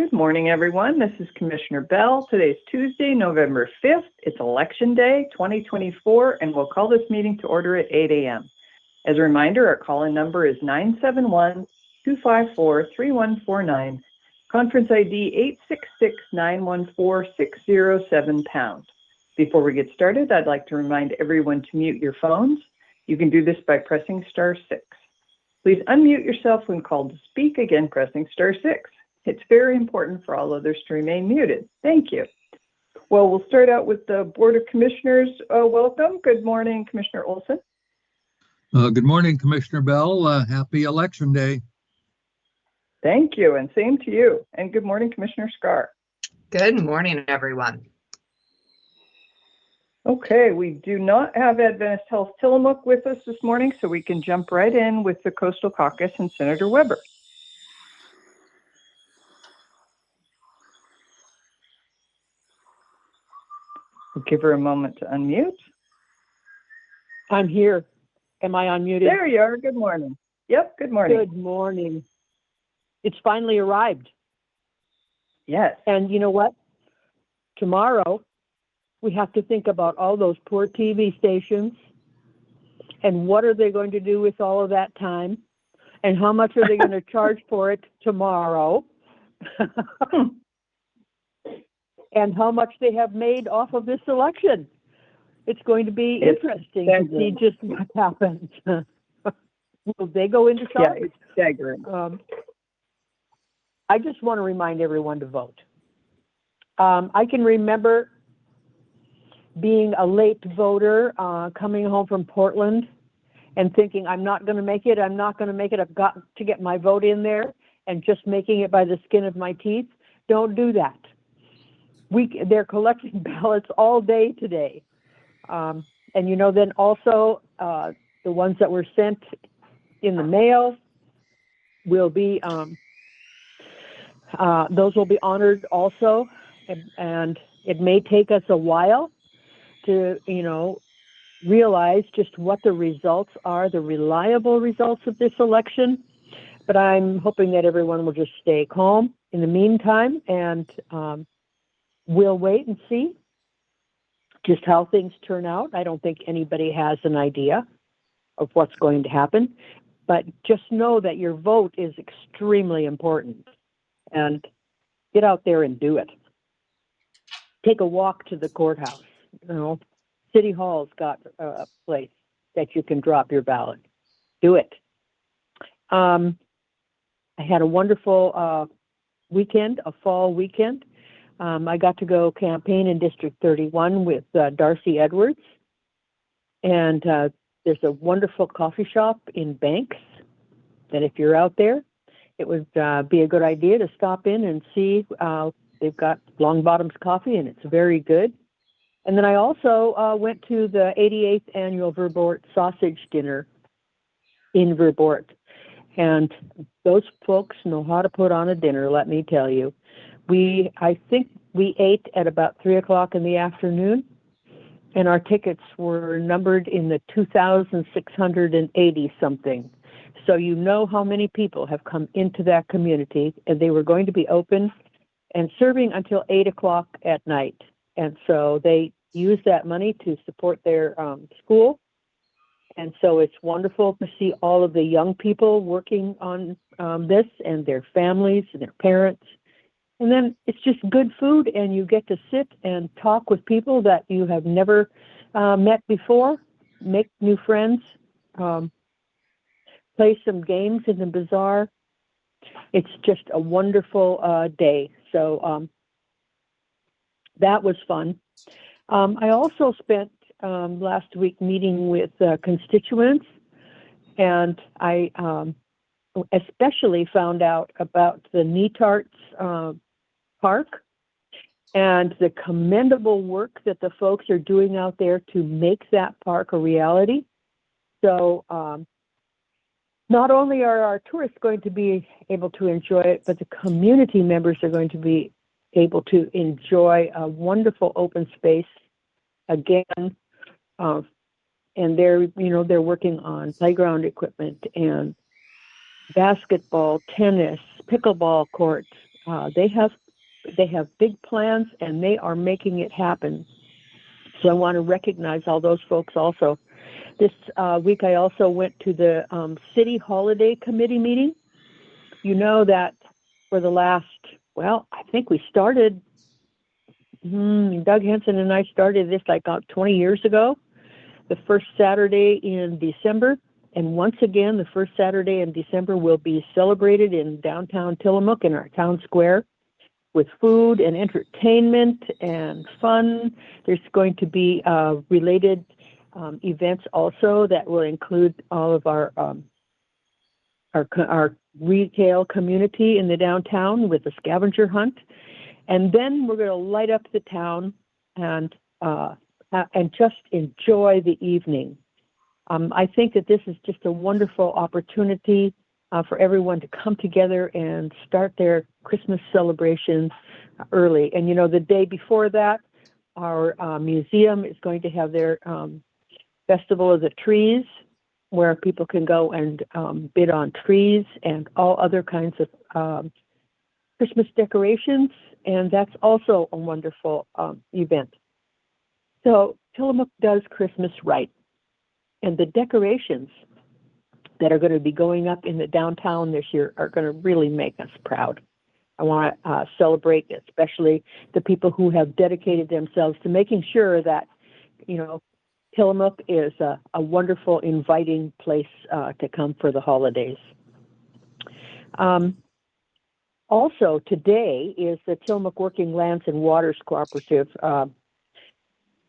Good morning, everyone. This is Commissioner Bell. Today's Tuesday, November 5th. It's Election Day 2024, and we'll call this meeting to order at 8 a.m. As a reminder, our call-in number is 971-254-3149, conference ID 866-914-607#. Before we get started, I'd like to remind everyone to mute your phones. You can do this by pressing *6. Please unmute yourself when called to speak, again pressing *6. It's very important for all others to remain muted. Thank you. Well, we'll start out with the Board of Commissioners. Welcome. Good morning, Commissioner Olson. Good morning, Commissioner Bell. Happy Election Day. Thank you, and same to you. And good morning, Commissioner Scar. Good morning, everyone. Okay, we do not have Adventist Health Tillamook with us this morning, so we can jump right in with the Coastal Caucus and Senator Weber. We'll give her a moment to unmute. I'm here. Am I unmuted? There you are. Good morning. Yep, good morning. Good morning. It's finally arrived. Yes. And you know what? Tomorrow, we have to think about all those poor TV stations and what are they going to do with all of that time and how much are they going to charge for it tomorrow and how much they have made off of this election. It's going to be interesting to see just what happens. Will they go into shock? Yeah, it's staggering. I just want to remind everyone to vote. I can remember being a late voter, coming home from Portland and thinking, I'm not going to make it, I've got to get my vote in there, and just making it by the skin of my teeth. Don't do that. They're collecting ballots all day today. And then also the ones that were sent in the mail will be, those will be honored also. And it may take us a while to, realize just what the results are, the reliable results of this election. But I'm hoping that everyone will just stay calm in the meantime, and we'll wait and see just how things turn out. I don't think anybody has an idea of what's going to happen, but just know that your vote is extremely important, and get out there and do it. Take a walk to the courthouse. City Hall's got a place that you can drop your ballot. Do it. I had a wonderful weekend, a fall weekend. I got to go campaign in District 31 with Darcy Edwards. And there's a wonderful coffee shop in Banks that if you're out there, it would be a good idea to stop in and see. They've got Longbottom's coffee, and it's very good. And then I also went to the 88th Annual Verboort Sausage Dinner in Verboort. And those folks know how to put on a dinner, let me tell you. I think we ate at about 3 o'clock in the afternoon, and our tickets were numbered in the 2,680 something. So you know how many people have come into that community, and they were going to be open and serving until 8 o'clock at night. And so they use that money to support their school. And so it's wonderful to see all of the young people working on this, and their families and their parents. And then it's just good food, and you get to sit and talk with people that you have never met before, make new friends, play some games in the bazaar. It's just a wonderful day. So that was fun. I also spent last week meeting with constituents, and I especially found out about the Netarts Park and the commendable work that the folks are doing out there to make that park a reality. So not only are our tourists going to be able to enjoy it, but the community members are going to be able to enjoy a wonderful open space again. And they're working on playground equipment and basketball, tennis, pickleball courts, they have big plans, and they are making it happen. So I want to recognize all those folks also. This week I also went to the City Holiday Committee meeting. You know that for the last, well, I think we started, Doug Henson and I started this like 20 years ago, the first Saturday in December. And once again, the first Saturday in December will be celebrated in downtown Tillamook in our town square with food and entertainment and fun. There's going to be related events also that will include all of our retail community in the downtown with a scavenger hunt. And then we're going to light up the town and just enjoy the evening. I think that this is just a wonderful opportunity for everyone to come together and start their Christmas celebrations early. And, the day before that, our museum is going to have their Festival of the Trees, where people can go and bid on trees and all other kinds of Christmas decorations. And that's also a wonderful event. So Tillamook does Christmas right. And the decorations that are going to be going up in the downtown this year are going to really make us proud. I want to celebrate especially the people who have dedicated themselves to making sure that, Tillamook is a wonderful, inviting place to come for the holidays. Also, today is the Tillamook Working Lands and Waters Cooperative.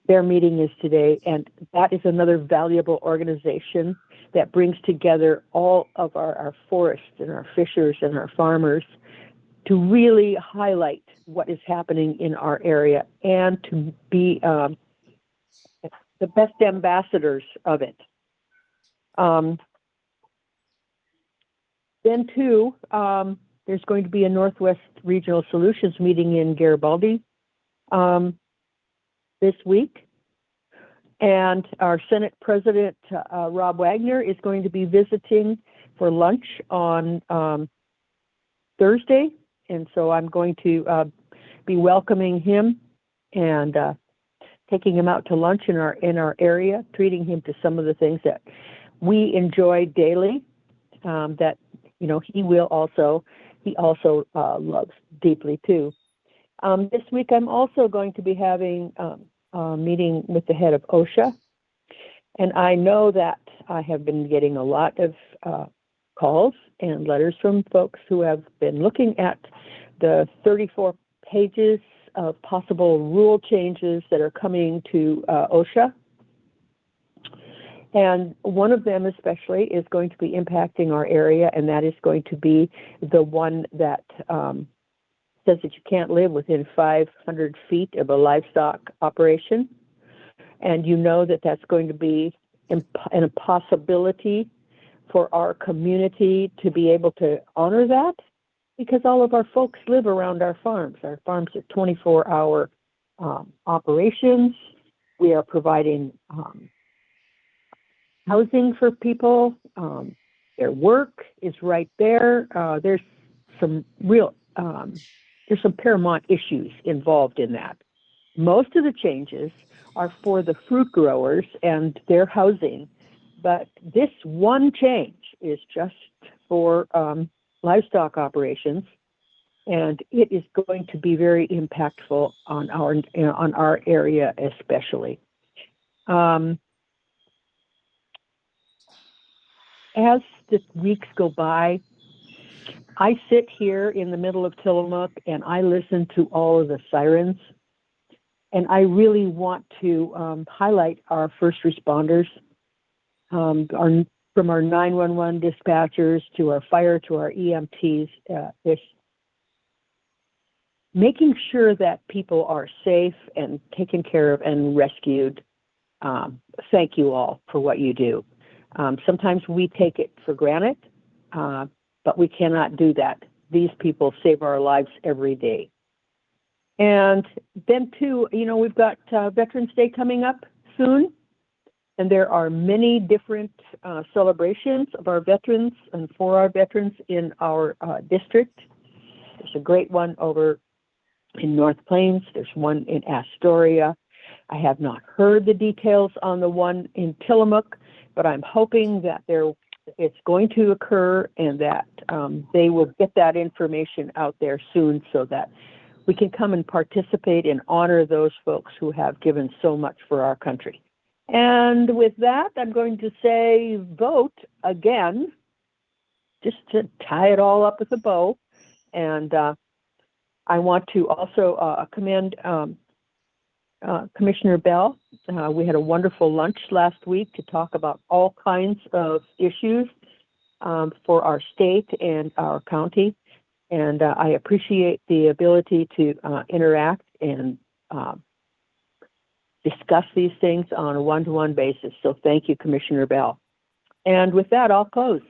Their meeting is today, and that is another valuable organization that brings together all of our forests and our fishers and our farmers to really highlight what is happening in our area and to be the best ambassadors of it. Then, too, there's going to be a Northwest Regional Solutions meeting in Garibaldi this week. And our Senate President, Rob Wagner, is going to be visiting for lunch on Thursday. And so I'm going to be welcoming him and taking him out to lunch in our area, treating him to some of the things that we enjoy daily. That he also loves deeply too. This week I'm also going to be having a meeting with the head of OSHA, and I know that I have been getting a lot of calls and letters from folks who have been looking at the 34 pages of possible rule changes that are coming to OSHA. And one of them especially is going to be impacting our area, and that is going to be the one that says that you can't live within 500 feet of a livestock operation. And that's going to be an impossibility for our community to be able to honor that, because all of our folks live around our farms. Our farms are 24-hour operations. We are providing housing for people. Their work is right there. There's some paramount issues involved in that. Most of the changes are for the fruit growers and their housing, but this one change is just for livestock operations, and it is going to be very impactful on our area especially. As the weeks go by, I sit here in the middle of Tillamook and I listen to all of the sirens, and I really want to highlight our first responders, from our 911 dispatchers to our fire to our EMTs. Making sure that people are safe and taken care of and rescued. Thank you all for what you do. Sometimes we take it for granted, but we cannot do that. These people save our lives every day. And then, too, we've got Veterans Day coming up soon, and there are many different celebrations of our veterans and for our veterans in our district. There's a great one over in North Plains. There's one in Astoria. I have not heard the details on the one in Tillamook, but I'm hoping that it's going to occur and that they will get that information out there soon so that we can come and participate and honor those folks who have given so much for our country. And with that, I'm going to say vote again, just to tie it all up with a bow. And I want to also commend Commissioner Bell. We had a wonderful lunch last week to talk about all kinds of issues for our state and our county. And I appreciate the ability to interact and discuss these things on a one-to-one basis. So thank you, Commissioner Bell. And with that, I'll close.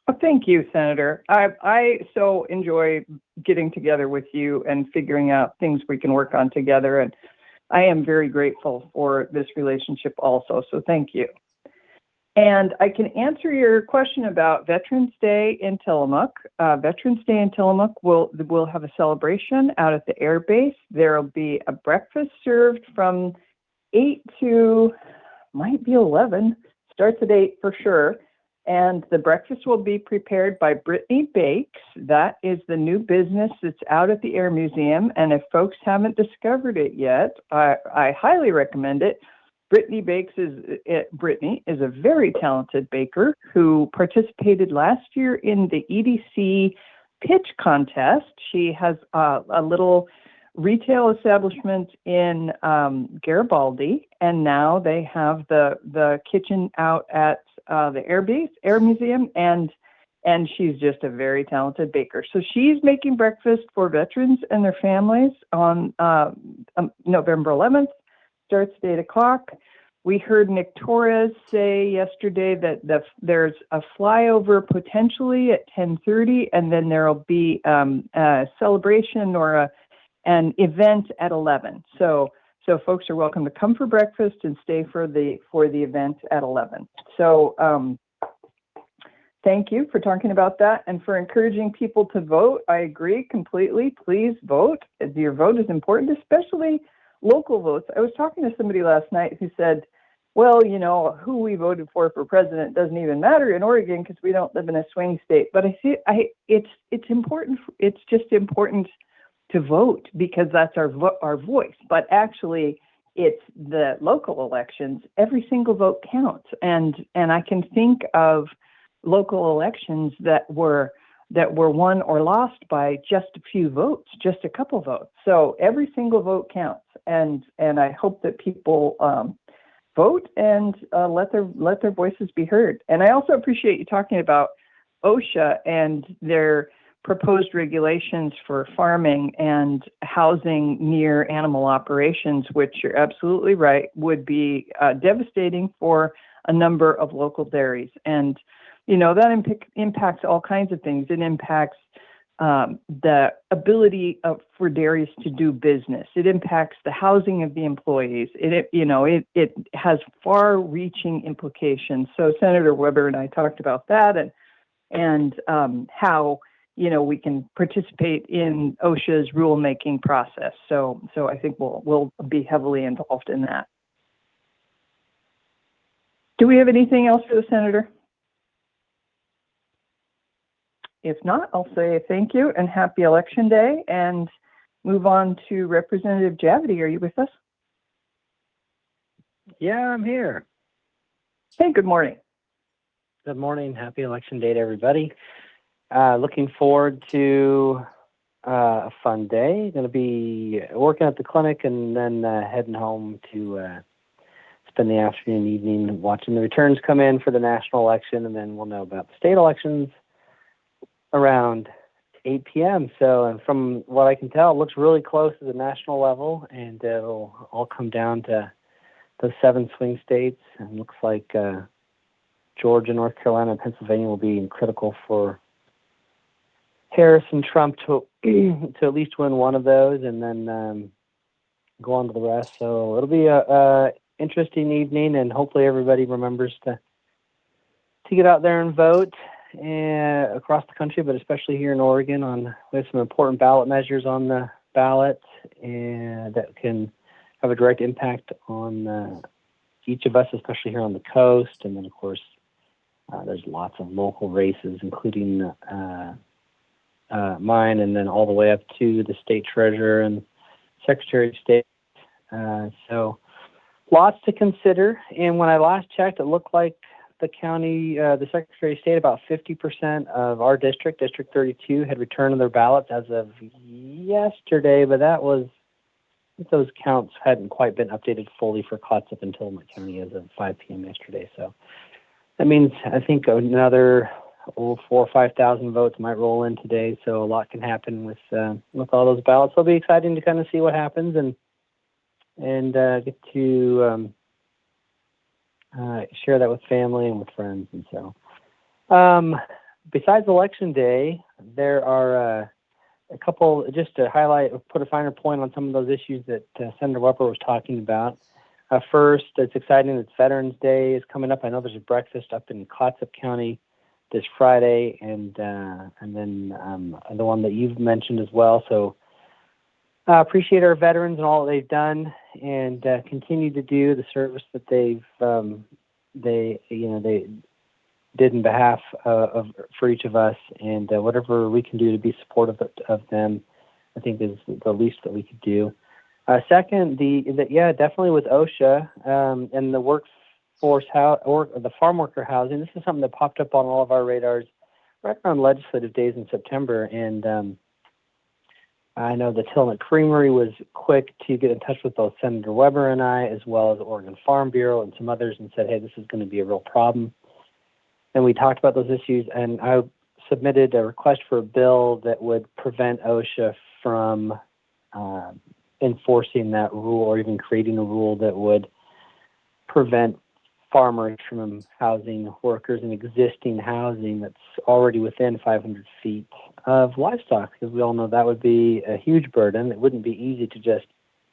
Well, thank you, Senator. I so enjoy getting together with you and figuring out things we can work on together. And I am very grateful for this relationship also. So thank you. And I can answer your question about Veterans Day in Tillamook. Veterans Day in Tillamook will have a celebration out at the air base. There will be a breakfast served from 8 to, might be 11, starts at 8 for sure. And the breakfast will be prepared by Brittany Bakes. That is the new business that's out at the Air Museum. And if folks haven't discovered it yet, I highly recommend it. Brittany is a very talented baker who participated last year in the EDC pitch contest. She has a little retail establishment in Garibaldi, and now they have the kitchen out at the Air Museum, and she's just a very talented baker. So she's making breakfast for veterans and their families on November 11th. Starts at 8 o'clock. We heard Nick Torres say yesterday that there's a flyover potentially at 10:30, and then there'll be a celebration or an event at 11. So folks are welcome to come for breakfast and stay for the event at 11. So thank you for talking about that and for encouraging people to vote. I agree completely. Please vote. Your vote is important, especially local votes. I was talking to somebody last night who said, well, who we voted for president doesn't even matter in Oregon because we don't live in a swing state. But it's important. It's just important to vote because that's our voice. But actually, it's the local elections. Every single vote counts. And I can think of local elections that were won or lost by just a few votes, just a couple votes. So every single vote counts, and I hope that people vote and let their voices be heard. And I also appreciate you talking about OSHA and their proposed regulations for farming and housing near animal operations, which you're absolutely right, would be devastating for a number of local dairies. And that impacts all kinds of things. It impacts the ability for dairies to do business. It impacts the housing of the employees. It has far-reaching implications. So Senator Weber and I talked about that and how we can participate in OSHA's rulemaking process. So I think we'll be heavily involved in that. Do we have anything else for the Senator? If not, I'll say thank you and happy Election Day and move on to Representative Javity. Are you with us? Yeah, I'm here. Hey, good morning. Good morning. Happy Election Day to everybody. Looking forward to a fun day. Going to be working at the clinic and then heading home to spend the afternoon and evening watching the returns come in for the national election, and then we'll know about the state elections around 8 p.m. So, and from what I can tell, it looks really close to the national level, and it'll all come down to those 7 swing states. And it looks like Georgia, North Carolina, and Pennsylvania will be critical for Harris and Trump to at least win one of those, and then go on to the rest. So it'll be a interesting evening, and hopefully everybody remembers to get out there and vote. across the country, but especially here in Oregon, we have some important ballot measures on the ballot and that can have a direct impact on each of us, especially here on the coast. And then, of course, there's lots of local races, including mine, and then all the way up to the state treasurer and secretary of state. So lots to consider. And when I last checked, it looked like the county, the secretary of state, about 50% of our district, District 32, had returned their ballots as of yesterday, but those counts hadn't quite been updated fully for Clatsop and Tillamook County as of 5 p.m. yesterday. So that means I think another 4,000 or 5,000 votes might roll in today. So a lot can happen with all those ballots. It'll be exciting to kind of see what happens and get to share that with family and with friends. And so, besides Election Day, there are a couple, just to highlight, put a finer point on some of those issues that Senator Weber was talking about. First, it's exciting that Veterans Day is coming up. I know there's a breakfast up in Clatsop County this Friday, and then the one that you've mentioned as well. So appreciate our veterans and all that they've done, and continue to do the service that they did in behalf for each of us, and whatever we can do to be supportive of them, I think is the least that we could do. Second, definitely with OSHA and the workforce or the farm worker housing. This is something that popped up on all of our radars right around legislative days in September, and I know the Tillamook Creamery was quick to get in touch with both Senator Weber and I, as well as the Oregon Farm Bureau and some others, and said, hey, this is going to be a real problem. And we talked about those issues, and I submitted a request for a bill that would prevent OSHA from enforcing that rule, or even creating a rule that would prevent farmers from housing workers in existing housing that's already within 500 feet of livestock, because we all know that would be a huge burden. It wouldn't be easy to just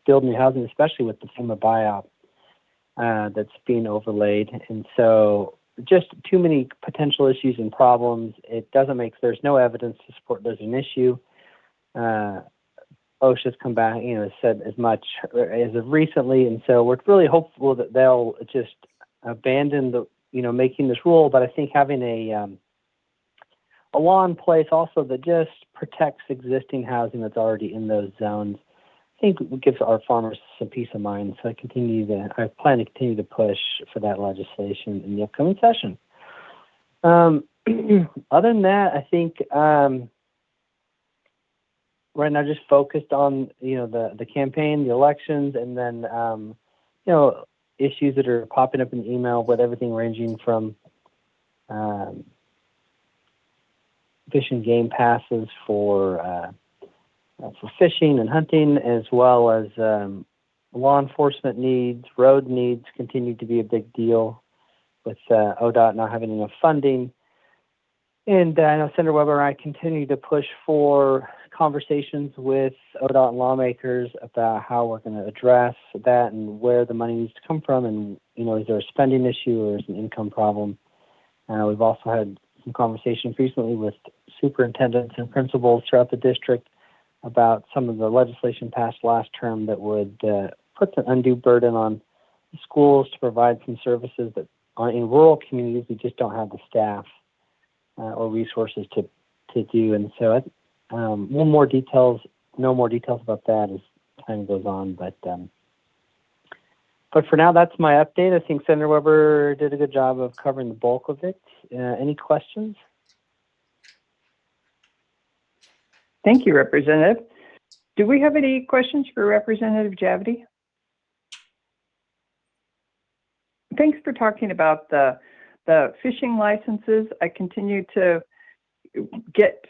build new housing, especially with the FEMA buyout that's being overlaid. And so just too many potential issues and problems. There's no evidence to support there's an issue. OSHA's come back, said as much as of recently, and so we're really hopeful that they'll just abandon making this rule. But I think having a law in place also that just protects existing housing that's already in those zones, I think gives our farmers some peace of mind. So I plan to continue to push for that legislation in the upcoming session. Other than that, I think right now just focused on the campaign, the elections, and then issues that are popping up in the email, with everything ranging from fish and game passes for fishing and hunting, as well as law enforcement needs, road needs continue to be a big deal with ODOT not having enough funding. And I know Senator Weber and I continue to push for conversations with ODOT and lawmakers about how we're going to address that and where the money needs to come from. And, is there a spending issue or is it an income problem? We've also had some conversations recently with superintendents and principals throughout the district about some of the legislation passed last term that would put an undue burden on the schools to provide some services that in rural communities we just don't have the staff or resources to do. And so no more details about that as time goes on. But for now, that's my update. I think Senator Weber did a good job of covering the bulk of it. Any questions? Thank you, Representative. Do we have any questions for Representative Javity? Thanks for talking about the fishing licenses. I continue to get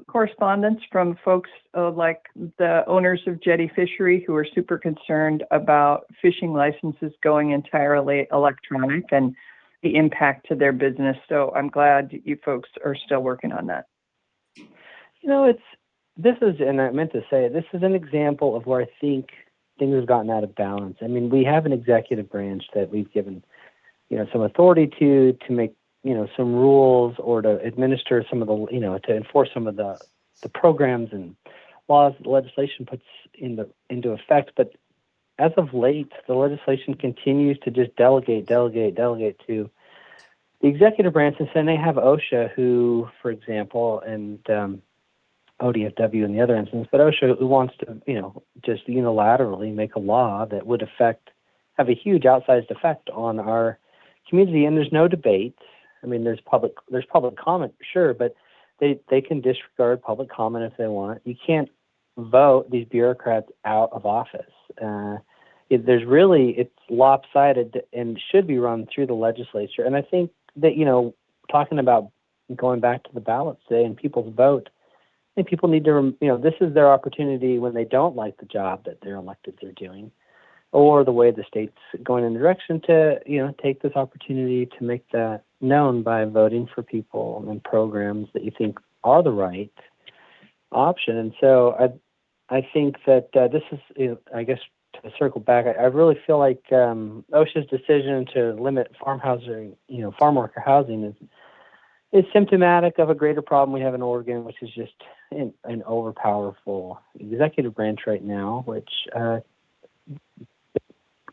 correspondence from folks like the owners of Jetty Fishery who are super concerned about fishing licenses going entirely electronic and the impact to their business. So I'm glad you folks are still working on that. And I meant to say, this is an example of where I think things have gotten out of balance. I mean, we have an executive branch that we've given, some authority to make some rules or to administer some of the, to enforce some of the programs and laws that the legislation puts into effect. But as of late, the legislation continues to just delegate to the executive branch. And then they have OSHA, who, for example, and ODFW in the other instance, but OSHA, who wants to, just unilaterally make a law that would have a huge outsized effect on our community. And there's no debate. I mean, there's public comment, sure, but they can disregard public comment if they want. You can't vote these bureaucrats out of office. It's lopsided and should be run through the legislature. And I think that, talking about going back to the ballots today and people's vote, I think people need to, this is their opportunity when they don't like the job that their electeds are doing, or the way the state's going in the direction, to, take this opportunity to make that known by voting for people and programs that you think are the right option. And so I think that this is, I guess, to circle back, I really feel like OSHA's decision to limit farm worker housing is symptomatic of a greater problem we have in Oregon, which is just an overpowerful executive branch right now, which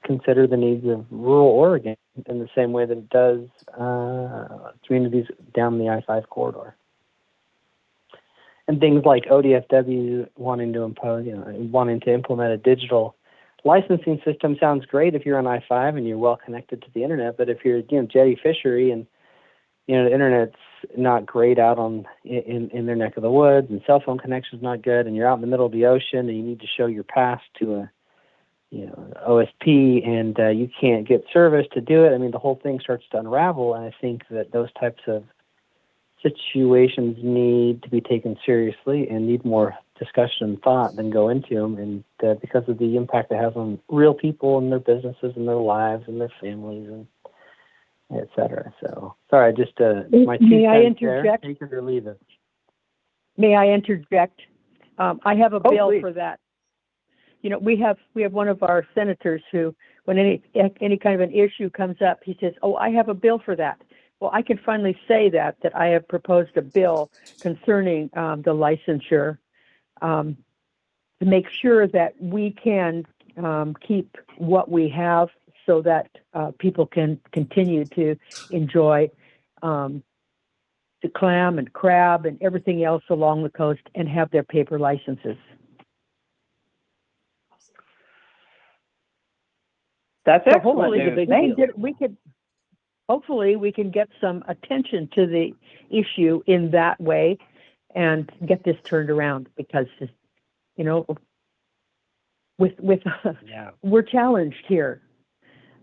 consider the needs of rural Oregon in the same way that it does communities down the I-5 corridor. And things like ODFW wanting to implement a digital licensing system sounds great if you're on I-5 and you're well connected to the internet. But if you're, jetty fishery and the internet's not great out in their neck of the woods, and cell phone connection's not good, and you're out in the middle of the ocean and you need to show your pass to a OSP, and you can't get service to do it, I mean, the whole thing starts to unravel. And I think that those types of situations need to be taken seriously and need more discussion and thought than go into them, and because of the impact it has on real people and their businesses and their lives and their families and et cetera. So, sorry, just my 2 May I cents interject? there. Take it or leave it. May I interject? I have a bill please. for that. We have one of our senators who, when any kind of an issue comes up, he says, "Oh, I have a bill for that." Well, I can finally say that I have proposed a bill concerning the licensure to make sure that we can keep what we have, so that people can continue to enjoy the clam and crab and everything else along the coast and have their paper licenses. That's So excellent hopefully news. hopefully we can get some attention to the issue in that way and get this turned around, because with Yeah. we're challenged here.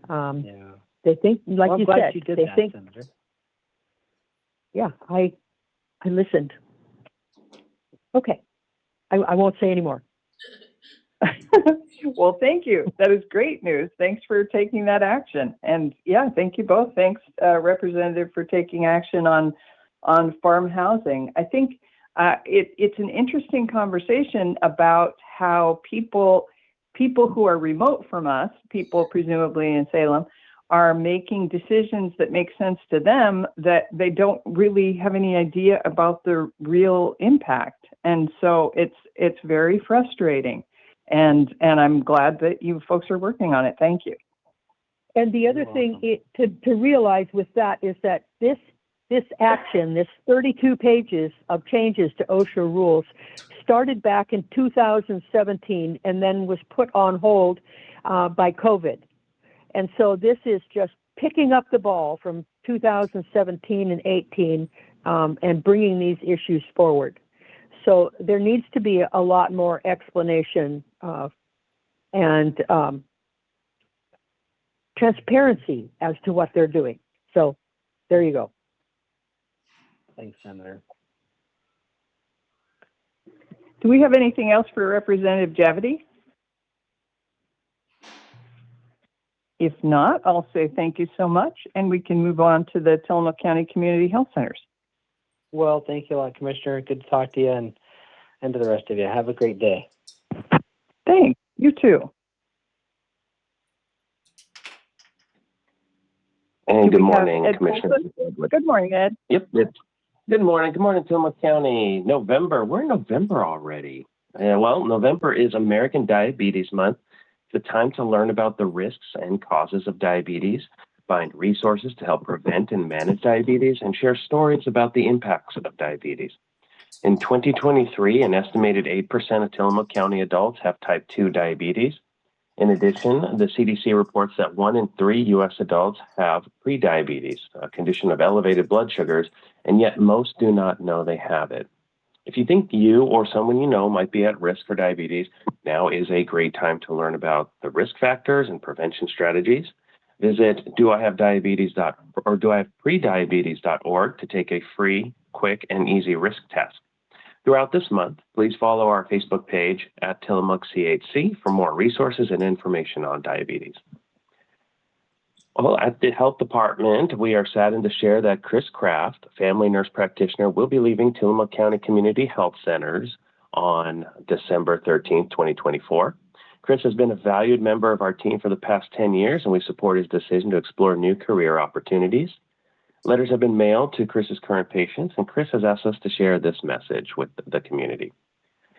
Yeah. They think, like Well, I'm you glad said, you did they that, think, Senator. yeah, I listened. Okay, I won't say anymore. Well, thank you. That is great news. Thanks for taking that action. And yeah, thank you both. Thanks, Representative, for taking action on farm housing. I think it's an interesting conversation about how people who are remote from us, people presumably in Salem, are making decisions that make sense to them that they don't really have any idea about the real impact. And so it's very frustrating. And I'm glad that you folks are working on it. Thank you. And the other thing to realize with that is that this action, this 32 pages of changes to OSHA rules, started back in 2017 and then was put on hold by COVID. And so this is just picking up the ball from 2017 and 18 and bringing these issues forward. So there needs to be a lot more explanation and transparency as to what they're doing. So there you go. Thanks, Senator. Do we have anything else for Representative Javity? If not, I'll say thank you so much, and we can move on to the Tillamook County Community Health Centers. Well, thank you a lot, Commissioner. Good to talk to you, and to the rest of you. Have a great day. Thanks. You too. And Do good we have morning, Ed Commissioner. Colson? Good morning, Ed. Yep. Good morning. Good morning, Tillamook County. November. We're in November already. Well, November is American Diabetes Month. It's a time to learn about the risks and causes of diabetes, find resources to help prevent and manage diabetes, and share stories about the impacts of diabetes. In 2023, an estimated 8% of Tillamook County adults have type 2 diabetes. In addition, the CDC reports that 1 in 3 U.S. adults have prediabetes, a condition of elevated blood sugars, and yet most do not know they have it. If you think you or someone you know might be at risk for diabetes, now is a great time to learn about the risk factors and prevention strategies. Visit doihaveprediabetes.org to take a free, quick, and easy risk test. Throughout this month, please follow our Facebook page at Tillamook CHC for more resources and information on diabetes. Well, at the health department, we are saddened to share that Chris Kraft, a family nurse practitioner, will be leaving Tillamook County Community Health Centers on December 13th, 2024. Chris has been a valued member of our team for the past 10 years, and we support his decision to explore new career opportunities. Letters have been mailed to Chris's current patients, and Chris has asked us to share this message with the community.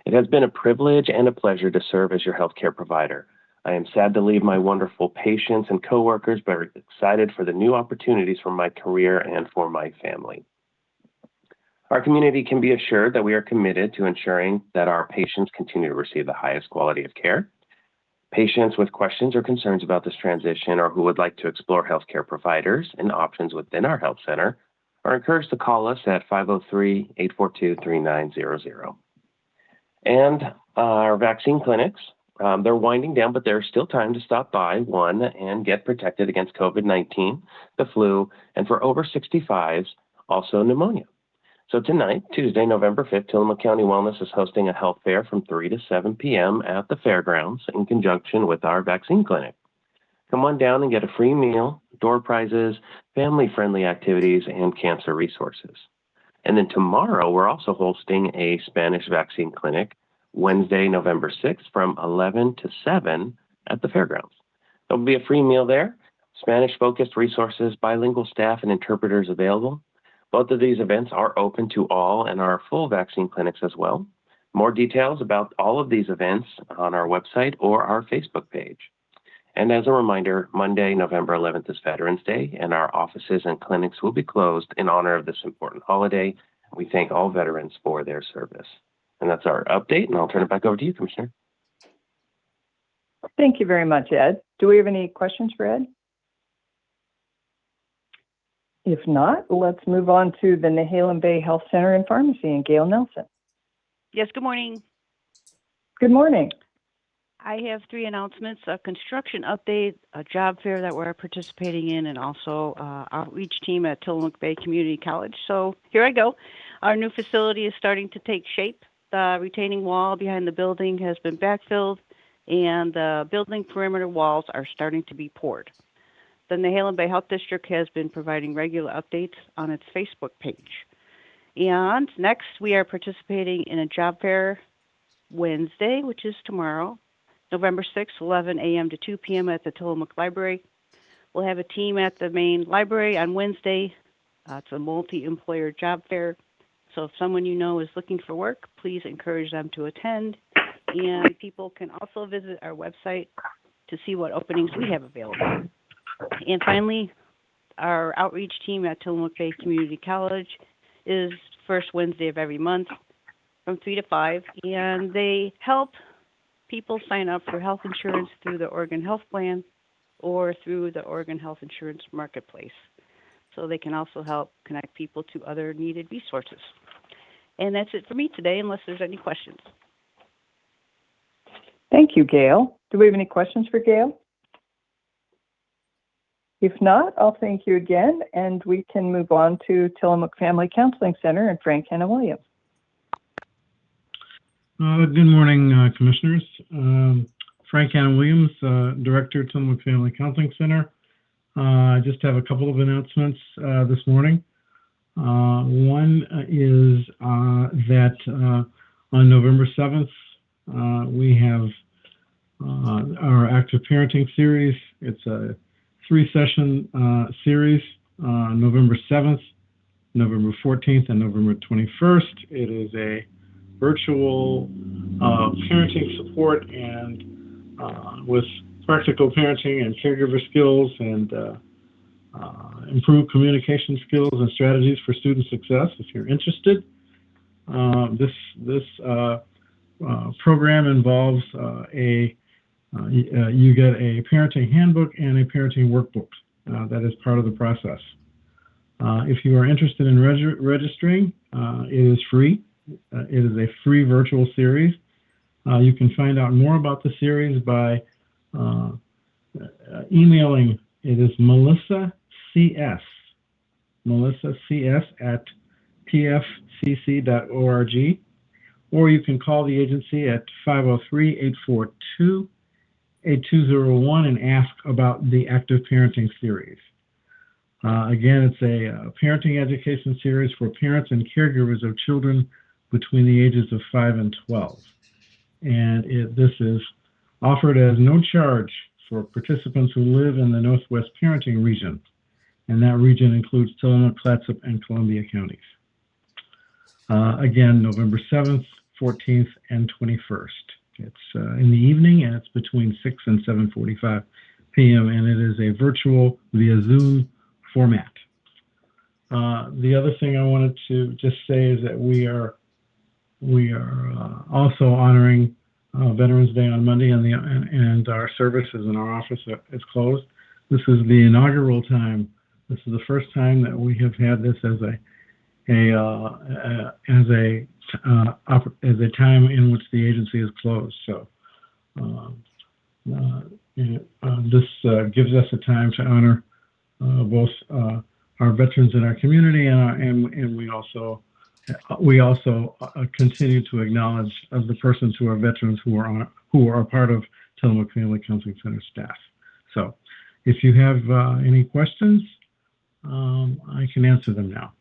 It has been a privilege and a pleasure to serve as your healthcare provider. I am sad to leave my wonderful patients and coworkers, but excited for the new opportunities for my career and for my family. Our community can be assured that we are committed to ensuring that our patients continue to receive the highest quality of care. Patients with questions or concerns about this transition or who would like to explore healthcare providers and options within our health center are encouraged to call us at 503-842-3900. And our vaccine clinics, they're winding down, but there's still time to stop by, one, and get protected against COVID-19, the flu, and for over 65s, also pneumonia. So tonight, Tuesday, November 5th, Tillamook County Wellness is hosting a health fair from 3 to 7 p.m. at the fairgrounds in conjunction with our vaccine clinic. Come on down and get a free meal, door prizes, family-friendly activities, and cancer resources. And then tomorrow, we're also hosting a Spanish vaccine clinic, Wednesday, November 6th, from 11 to 7 at the fairgrounds. There'll be a free meal there, Spanish-focused resources, bilingual staff, and interpreters available. Both of these events are open to all and are full vaccine clinics as well. More details about all of these events on our website or our Facebook page. And as a reminder, Monday, November 11th is Veterans Day, and our offices and clinics will be closed in honor of this important holiday. We thank all veterans for their service. And that's our update, and I'll turn it back over to you, Commissioner. Thank you very much, Ed. Do we have any questions for Ed? If not, let's move on to the Nehalem Bay Health Center and Pharmacy and Gail Nelson. Yes, good morning. Good morning. I have 3 announcements, a construction update, a job fair that we're participating in, and also outreach team at Tillamook Bay Community College. So here I go. Our new facility is starting to take shape. The retaining wall behind the building has been backfilled, and the building perimeter walls are starting to be poured. The Nehalem Bay Health District has been providing regular updates on its Facebook page. And next, we are participating in a job fair Wednesday, which is tomorrow, November 6th, 11 a.m. to 2 p.m. at the Tillamook Library. We'll have a team at the main library on Wednesday. It's a multi-employer job fair. So if someone you know is looking for work, please encourage them to attend. And people can also visit our website to see what openings we have available. And finally, our outreach team at Tillamook Bay Community College is first Wednesday of every month from 3 to 5, and they help people sign up for health insurance through the Oregon Health Plan or through the Oregon Health Insurance Marketplace. So they can also help connect people to other needed resources. And that's it for me today, unless there's any questions. Thank you, Gail. Do we have any questions for Gail? If not, I'll thank you again, and we can move on to Tillamook Family Counseling Center and Frank Hanna Williams. Good morning, Commissioners. Frank Hanna Williams, Director, Tillamook Family Counseling Center. I just have a couple of announcements this morning. One is that on November 7th, we have our Active Parenting Series. It's a three-session series, November 7th, November 14th, and November 21st. It is a virtual parenting support and with practical parenting and caregiver skills and improved communication skills and strategies for student success. If you're interested, this program involves you get a parenting handbook and a parenting workbook. That is part of the process. If you are interested in registering, it is free. It is a free virtual series. You can find out more about the series by emailing. It is Melissa CS at pfcc.org, or you can call the agency at 503-842-8201 and ask about the Active Parenting Series. Again, it's a parenting education series for parents and caregivers of children between the ages of 5 and 12. And this is offered as no charge for participants who live in the Northwest Parenting Region. And that region includes Tillamook, Clatsop, and Columbia counties. Again, November 7th, 14th, and 21st. It's in the evening, and it's between 6 and 7:45 p.m., and it is a virtual via Zoom format. The other thing I wanted to just say is that we are also honoring Veterans Day on Monday, and our services in our office is closed. This is the inaugural time. This is the first time that we have had this as a time in which the agency is closed. So this gives us a time to honor both our veterans in our community, and we also continue to acknowledge the persons who are veterans who are part of Tillamook Family Counseling Center staff. So if you have any questions, I can answer them now.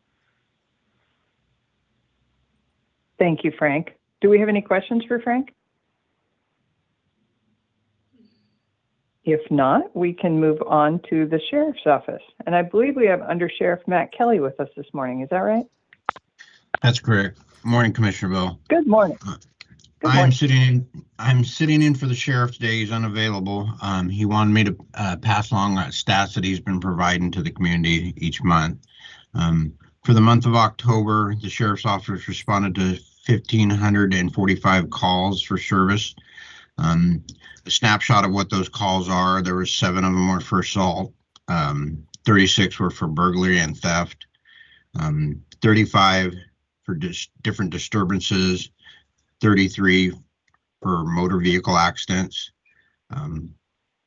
Thank you, Frank. Do we have any questions for Frank? If not, we can move on to the Sheriff's Office. And I believe we have Under Sheriff Matt Kelly with us this morning. Is that right? That's correct. Morning, Commissioner Bell. Good morning. I'm sitting in for the sheriff today. He's unavailable. He wanted me to pass along stats that he's been providing to the community each month. For the month of October, the sheriff's office responded to 1,545 calls for service. A snapshot of what those calls are: there were 7 of them were for assault, 36 were for burglary and theft, 35 for different disturbances, 33 for motor vehicle accidents,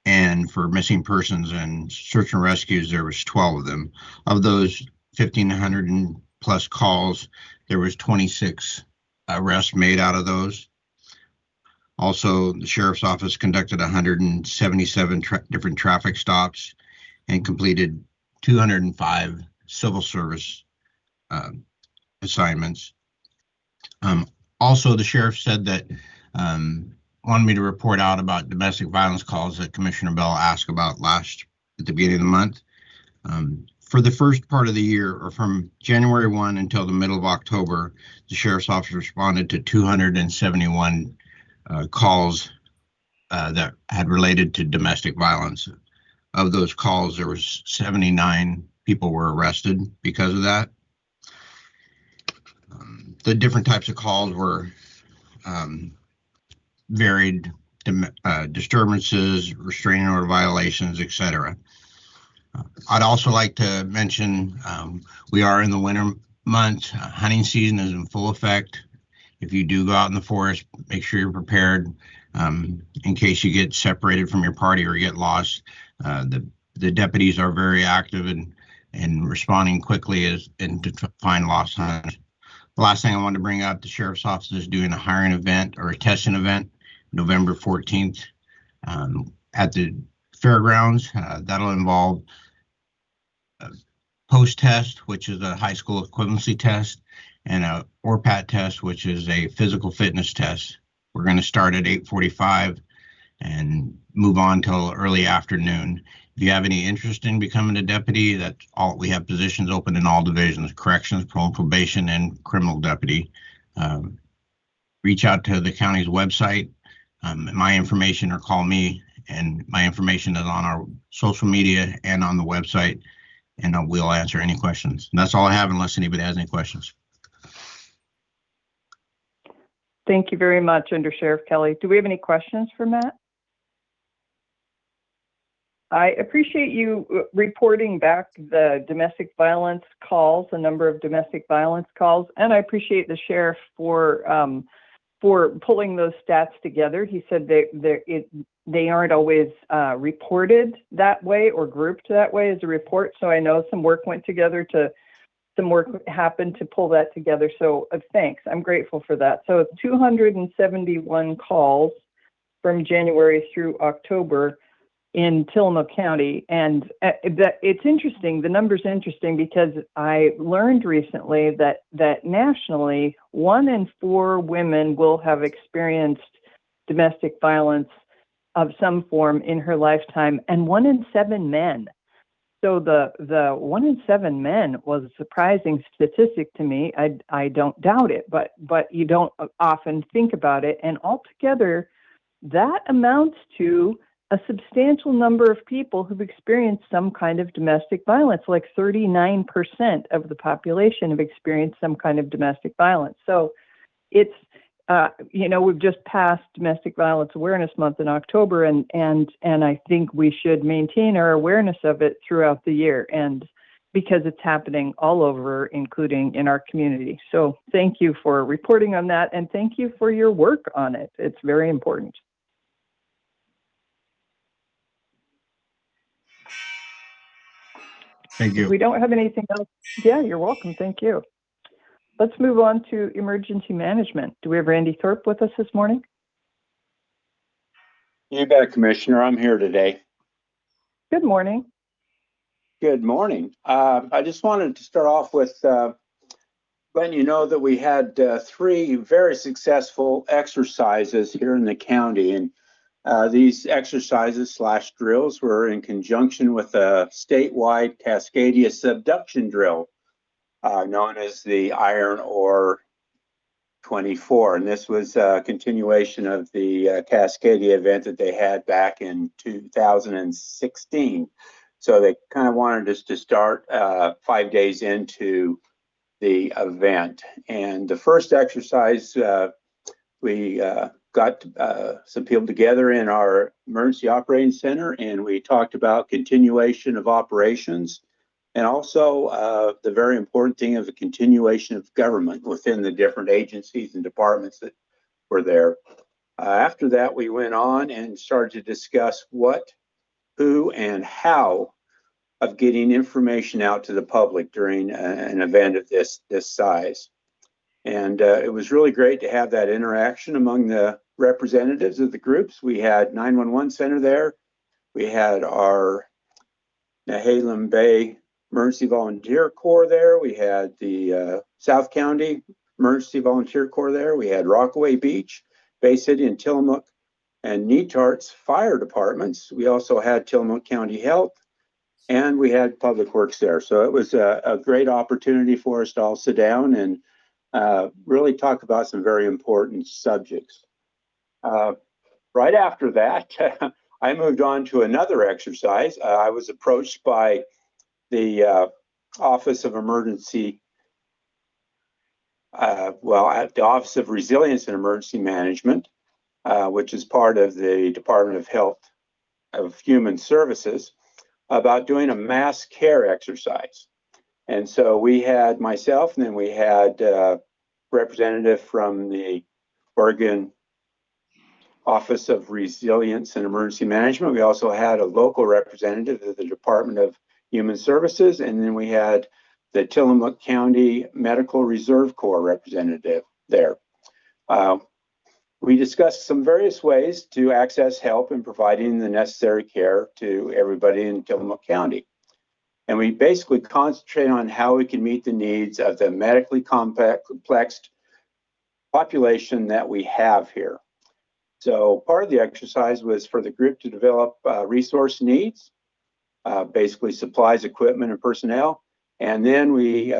and for missing persons and search and rescues, there was 12 of them. Of those 1,500 and plus calls, there was 26 arrests made out of those. Also, the sheriff's office conducted 177 different traffic stops and completed 205 civil service assignments. Also, the sheriff said that wanted me to report out about domestic violence calls that Commissioner Bell asked about at the beginning of the month. For the first part of the year, or from January 1 until the middle of October, the sheriff's office responded to 271 calls that had related to domestic violence. Of those calls, there was 79 people were arrested because of that. The different types of calls were varied: disturbances, restraining order violations, etc. I'd also like to mention we are in the winter months. Hunting season is in full effect. If you do go out in the forest, make sure you're prepared in case you get separated from your party or get lost. The deputies are very active and responding quickly to find lost hunters. The last thing I wanted to bring up, the sheriff's office is doing a hiring event or a testing event November 14th at the fairgrounds. That'll involve a post-test, which is a high school equivalency test, and a ORPAT test, which is a physical fitness test. We're going to start at 8:45 and move on till early afternoon. If you have any interest in becoming a deputy, that's all. We have positions open in all divisions: corrections, parole, probation, and criminal deputy. Reach out to the county's website. My information, or call me, and my information is on our social media and on the website, and we'll answer any questions. And that's all I have, unless anybody has any questions. Thank you very much, Under Sheriff Kelly. Do we have any questions for Matt? I appreciate you reporting back the domestic violence calls, the number of domestic violence calls, and I appreciate the sheriff for pulling those stats together. He said they aren't always reported that way or grouped that way as a report. So I know some work happened to pull that together. So thanks. I'm grateful for that. So 271 calls from January through October in Tillamook County. And it's interesting. The number's interesting because I learned recently that nationally, 1 in 4 women will have experienced domestic violence of some form in her lifetime, and 1 in 7 men. So the 1 in 7 men was a surprising statistic to me. I don't doubt it, but you don't often think about it. And altogether, that amounts to a substantial number of people who've experienced some kind of domestic violence. Like 39% of the population have experienced some kind of domestic violence. So it's, we've just passed Domestic Violence Awareness Month in October, and I think we should maintain our awareness of it throughout the year, and because it's happening all over, including in our community. So thank you for reporting on that, and thank you for your work on it. It's very important. Thank you. If we don't have anything else, yeah, you're welcome. Thank you. Let's move on to emergency management. Do we have Randy Thorpe with us this morning? You bet, Commissioner. I'm here today. Good morning. Good morning. I just wanted to start off with letting you know that we had 3 very successful exercises here in the county. And these exercises / drills were in conjunction with a statewide Cascadia subduction drill known as the Iron Ore 24. And this was a continuation of the Cascadia event that they had back in 2016. So they kind of wanted us to start 5 days into the event. And the first exercise, we got some people together in our emergency operating center, and we talked about continuation of operations, and also the very important thing of the continuation of government within the different agencies and departments that were there. After that, we went on and started to discuss what, who, and how of getting information out to the public during an event of this size. And it was really great to have that interaction among the representatives of the groups. We had 911 Center there. We had our Nehalem Bay Emergency Volunteer Corps there. We had the South County Emergency Volunteer Corps there. We had Rockaway Beach, Bay City and Tillamook, and Netart's fire departments. We also had Tillamook County Health, and we had Public Works there. So it was a great opportunity for us to all sit down and really talk about some very important subjects. Right after that, I moved on to another exercise. I was approached by the Office of Emergency, at the Office of Resilience and Emergency Management, which is part of the Department of Health of Human Services, about doing a mass care exercise. And so we had myself, and then we had a representative from the Oregon Office of Resilience and Emergency Management. We also had a local representative of the Department of Human Services, and then we had the Tillamook County Medical Reserve Corps representative there. We discussed some various ways to access help in providing the necessary care to everybody in Tillamook County. And we basically concentrate on how we can meet the needs of the medically complex population that we have here. So part of the exercise was for the group to develop resource needs, basically supplies, equipment, and personnel. And then we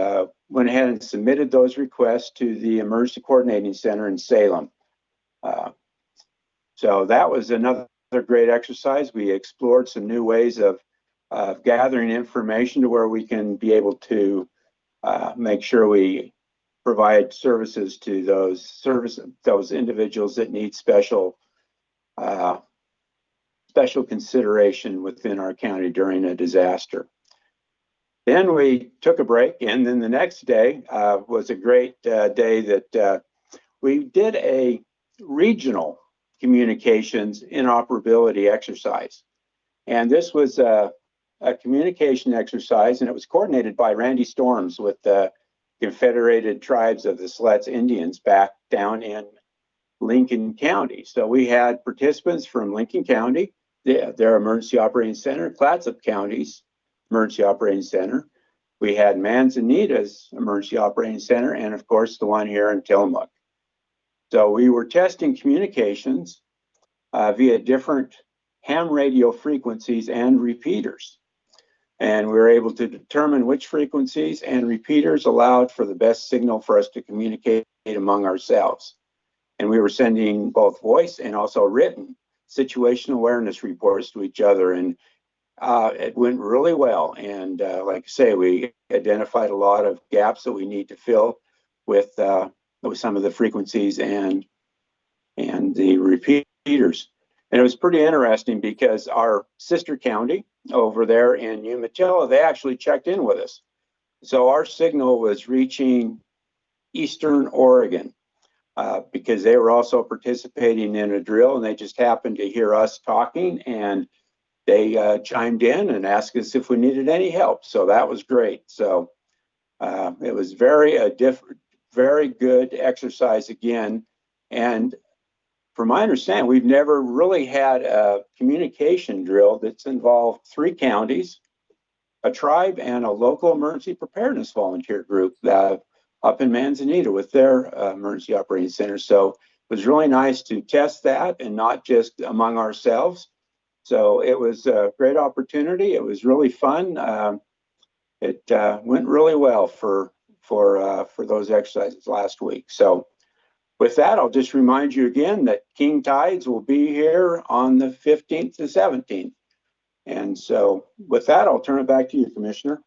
went ahead and submitted those requests to the Emergency Coordinating Center in Salem. So that was another great exercise. We explored some new ways of gathering information to where we can be able to make sure we provide services to those individuals that need special consideration within our county during a disaster. Then we took a break, and then the next day was a great day that we did a regional communications interoperability exercise. And this was a communication exercise, and it was coordinated by Randy Storms with the Confederated Tribes of the Siletz Indians back down in Lincoln County. So we had participants from Lincoln County, their Emergency Operating Center, Clatsop County's Emergency Operating Center. We had Manzanita's Emergency Operating Center, and of course the one here in Tillamook. So we were testing communications via different ham radio frequencies and repeaters. And we were able to determine which frequencies and repeaters allowed for the best signal for us to communicate among ourselves. And we were sending both voice and also written situational awareness reports to each other. And it went really well. And like I say, we identified a lot of gaps that we need to fill with some of the frequencies and the repeaters. And it was pretty interesting because our sister county over there in Umatilla, they actually checked in with us. So our signal was reaching Eastern Oregon because they were also participating in a drill, and they just happened to hear us talking, and they chimed in and asked us if we needed any help. So that was great. So it was very good exercise again. And from my understanding, we've never really had a communication drill that's involved 3 counties, a tribe, and a local emergency preparedness volunteer group up in Manzanita with their emergency operating center. So it was really nice to test that and not just among ourselves. So it was a great opportunity. It was really fun. It went really well for those exercises last week. So with that, I'll just remind you again that King Tides will be here on the 15th to 17th. And so with that, I'll turn it back to you, Commissioner.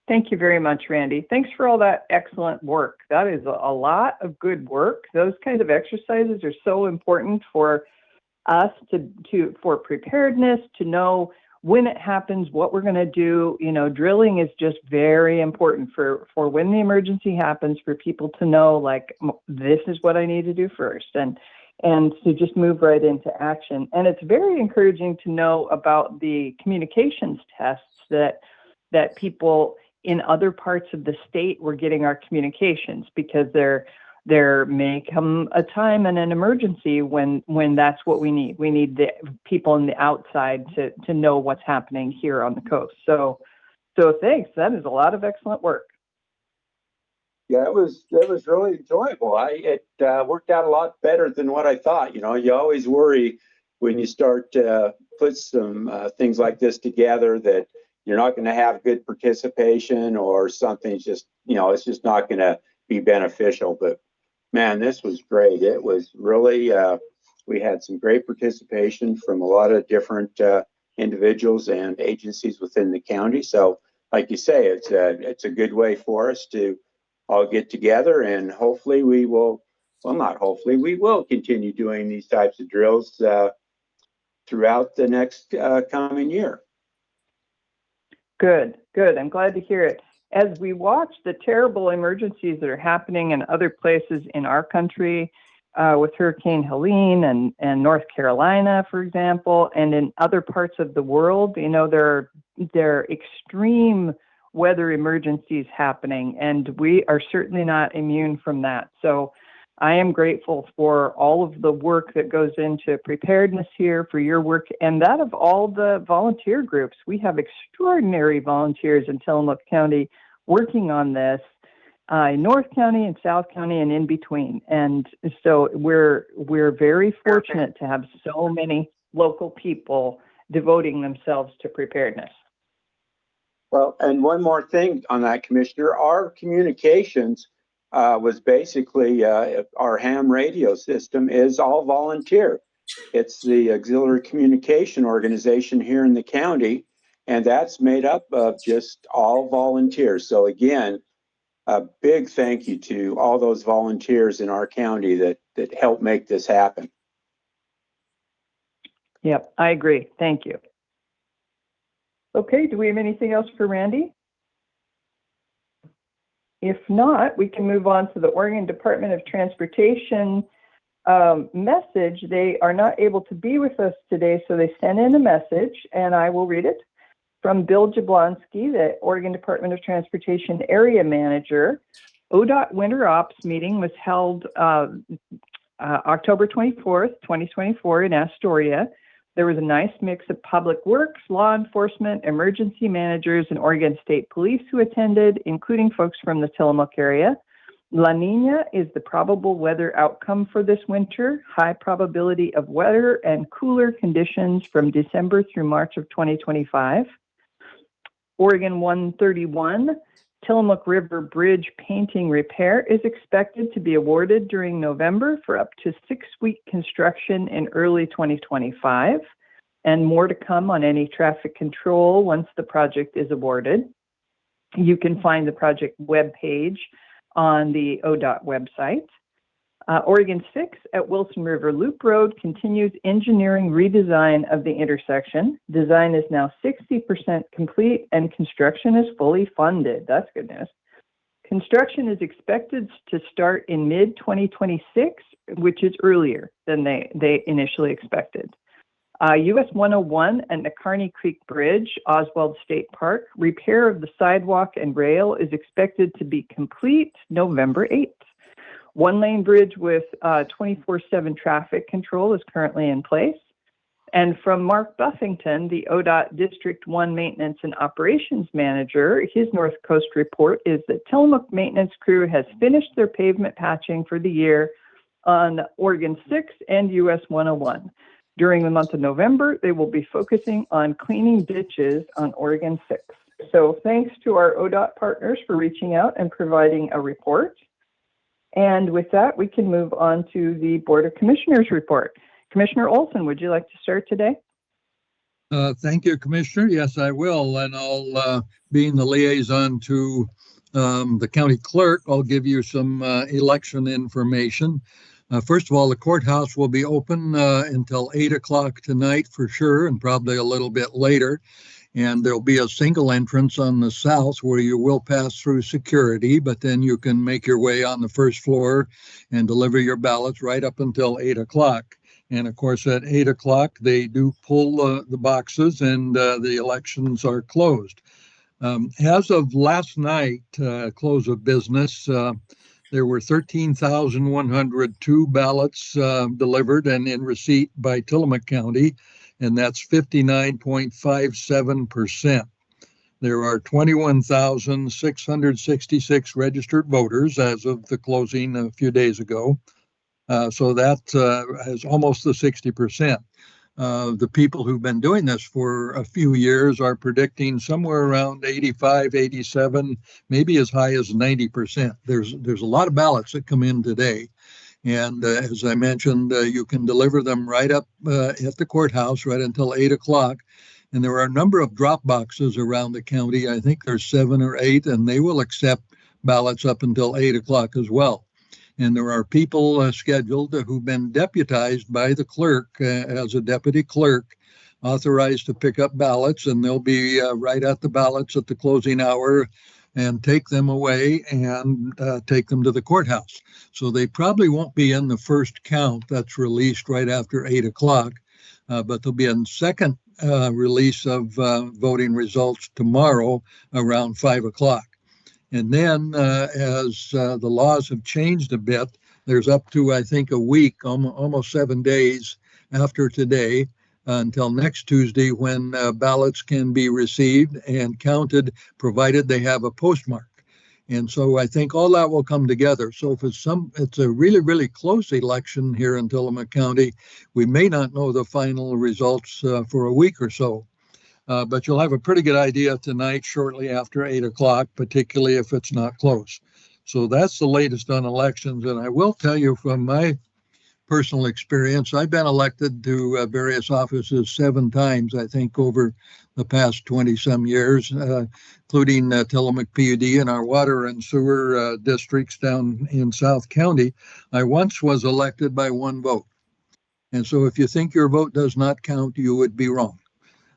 Thank you very much, Randy. Thanks for all that excellent work. That is a lot of good work. Those kinds of exercises are so important for us for preparedness, to know when it happens, what we're going to do. You know, drilling is just very important for when the emergency happens, for people to know, like, this is what I need to do first, and to just move right into action. And it's very encouraging to know about the communications tests that people in other parts of the state were getting our communications, because there may come a time in an emergency when that's what we need. We need the people on the outside to know what's happening here on the coast. So thanks. That is a lot of excellent work. Yeah, it was really enjoyable. It worked out a lot better than what I thought. You know, you always worry when you start to put some things like this together that you're not going to have good participation, or something's just, you know, it's just not going to be beneficial. But man, this was great. It was really, we had some great participation from a lot of different individuals and agencies within the county. So like you say, it's a good way for us to all get together, and hopefully we will, well, not hopefully, we will continue doing these types of drills throughout the next coming year. Good. I'm glad to hear it. As we watch the terrible emergencies that are happening in other places in our country, with Hurricane Helene and North Carolina, for example, and in other parts of the world, you know, there are extreme weather emergencies happening, and we are certainly not immune from that. So I am grateful for all of the work that goes into preparedness here, for your work, and that of all the volunteer groups. We have extraordinary volunteers in Tillamook County working on this, North County and South County and in between. And so we're very fortunate to have so many local people devoting themselves to preparedness. Well, and one more thing on that, Commissioner, our communications was basically our ham radio system is all volunteer. It's the Auxiliary Communication Organization here in the county, and that's made up of just all volunteers. So again, a big thank you to all those volunteers in our county that helped make this happen. Yep, I agree. Thank you. Okay, do we have anything else for Randy? If not, we can move on to the Oregon Department of Transportation message. They are not able to be with us today, so they sent in a message, and I will read it. From Bill Jablonski, the Oregon Department of Transportation Area Manager. ODOT Winter Ops meeting was held October 24th, 2024 in Astoria. There was a nice mix of public works, law enforcement, emergency managers, and Oregon State Police who attended, including folks from the Tillamook area. La Nina is the probable weather outcome for this winter. High probability of wetter and cooler conditions from December through March of 2025. Oregon 131, Tillamook River Bridge painting repair is expected to be awarded during November for up to 6-week construction in early 2025, and more to come on any traffic control once the project is awarded. You can find the project webpage on the ODOT website. Oregon 6 at Wilson River Loop Road continues engineering redesign of the intersection. Design is now 60% complete and construction is fully funded. That's good news. Construction is expected to start in mid-2026, which is earlier than they initially expected. US 101 and the Kearney Creek Bridge, Oswald State Park, repair of the sidewalk and rail is expected to be complete November 8th. One-lane bridge with 24/7 traffic control is currently in place. And from Mark Buffington, the ODOT District 1 Maintenance and Operations Manager, his North Coast report is that Tillamook maintenance crew has finished their pavement patching for the year on Oregon 6 and US 101. During the month of November, they will be focusing on cleaning ditches on Oregon 6. So thanks to our ODOT partners for reaching out and providing a report. And with that, we can move on to the Board of Commissioners report. Commissioner Olson, would you like to start today? Thank you, Commissioner. Yes, I will. And I'll, being the liaison to the county clerk, I'll give you some election information. First of all, the courthouse will be open until 8 o'clock tonight for sure, and probably a little bit later. And there'll be a single entrance on the south where you will pass through security, but then you can make your way on the first floor and deliver your ballots right up until 8 o'clock. And of course, at 8 o'clock, they do pull the boxes and the elections are closed. As of last night, close of business, there were 13,102 ballots delivered and in receipt by Tillamook County, and that's 59.57%. There are 21,666 registered voters as of the closing a few days ago. So that is almost the 60%. The people who've been doing this for a few years are predicting somewhere around 85, 87, maybe as high as 90%. There's a lot of ballots that come in today. And as I mentioned, you can deliver them right up at the courthouse right until 8 o'clock. And there are a number of drop boxes around the county. I think there's 7 or 8, and they will accept ballots up until 8 o'clock as well. And there are people scheduled who've been deputized by the clerk as a deputy clerk, authorized to pick up ballots, and they'll be right at the ballots at the closing hour and take them away and take them to the courthouse. So they probably won't be in the first count that's released right after 8 o'clock, but they'll be in second release of voting results tomorrow around 5 o'clock. And then as the laws have changed a bit, there's up to, I think, a week, almost 7 days after today, until next Tuesday, when ballots can be received and counted, provided they have a postmark. And so I think all that will come together. So if it's a really, really close election here in Tillamook County, we may not know the final results for a week or so. But you'll have a pretty good idea tonight, shortly after 8 o'clock, particularly if it's not close. So that's the latest on elections. And I will tell you from my personal experience, I've been elected to various offices 7 times, I think, over the past 20-some years, including Tillamook PUD and our water and sewer districts down in South County. I once was elected by 1 vote. And so if you think your vote does not count, you would be wrong.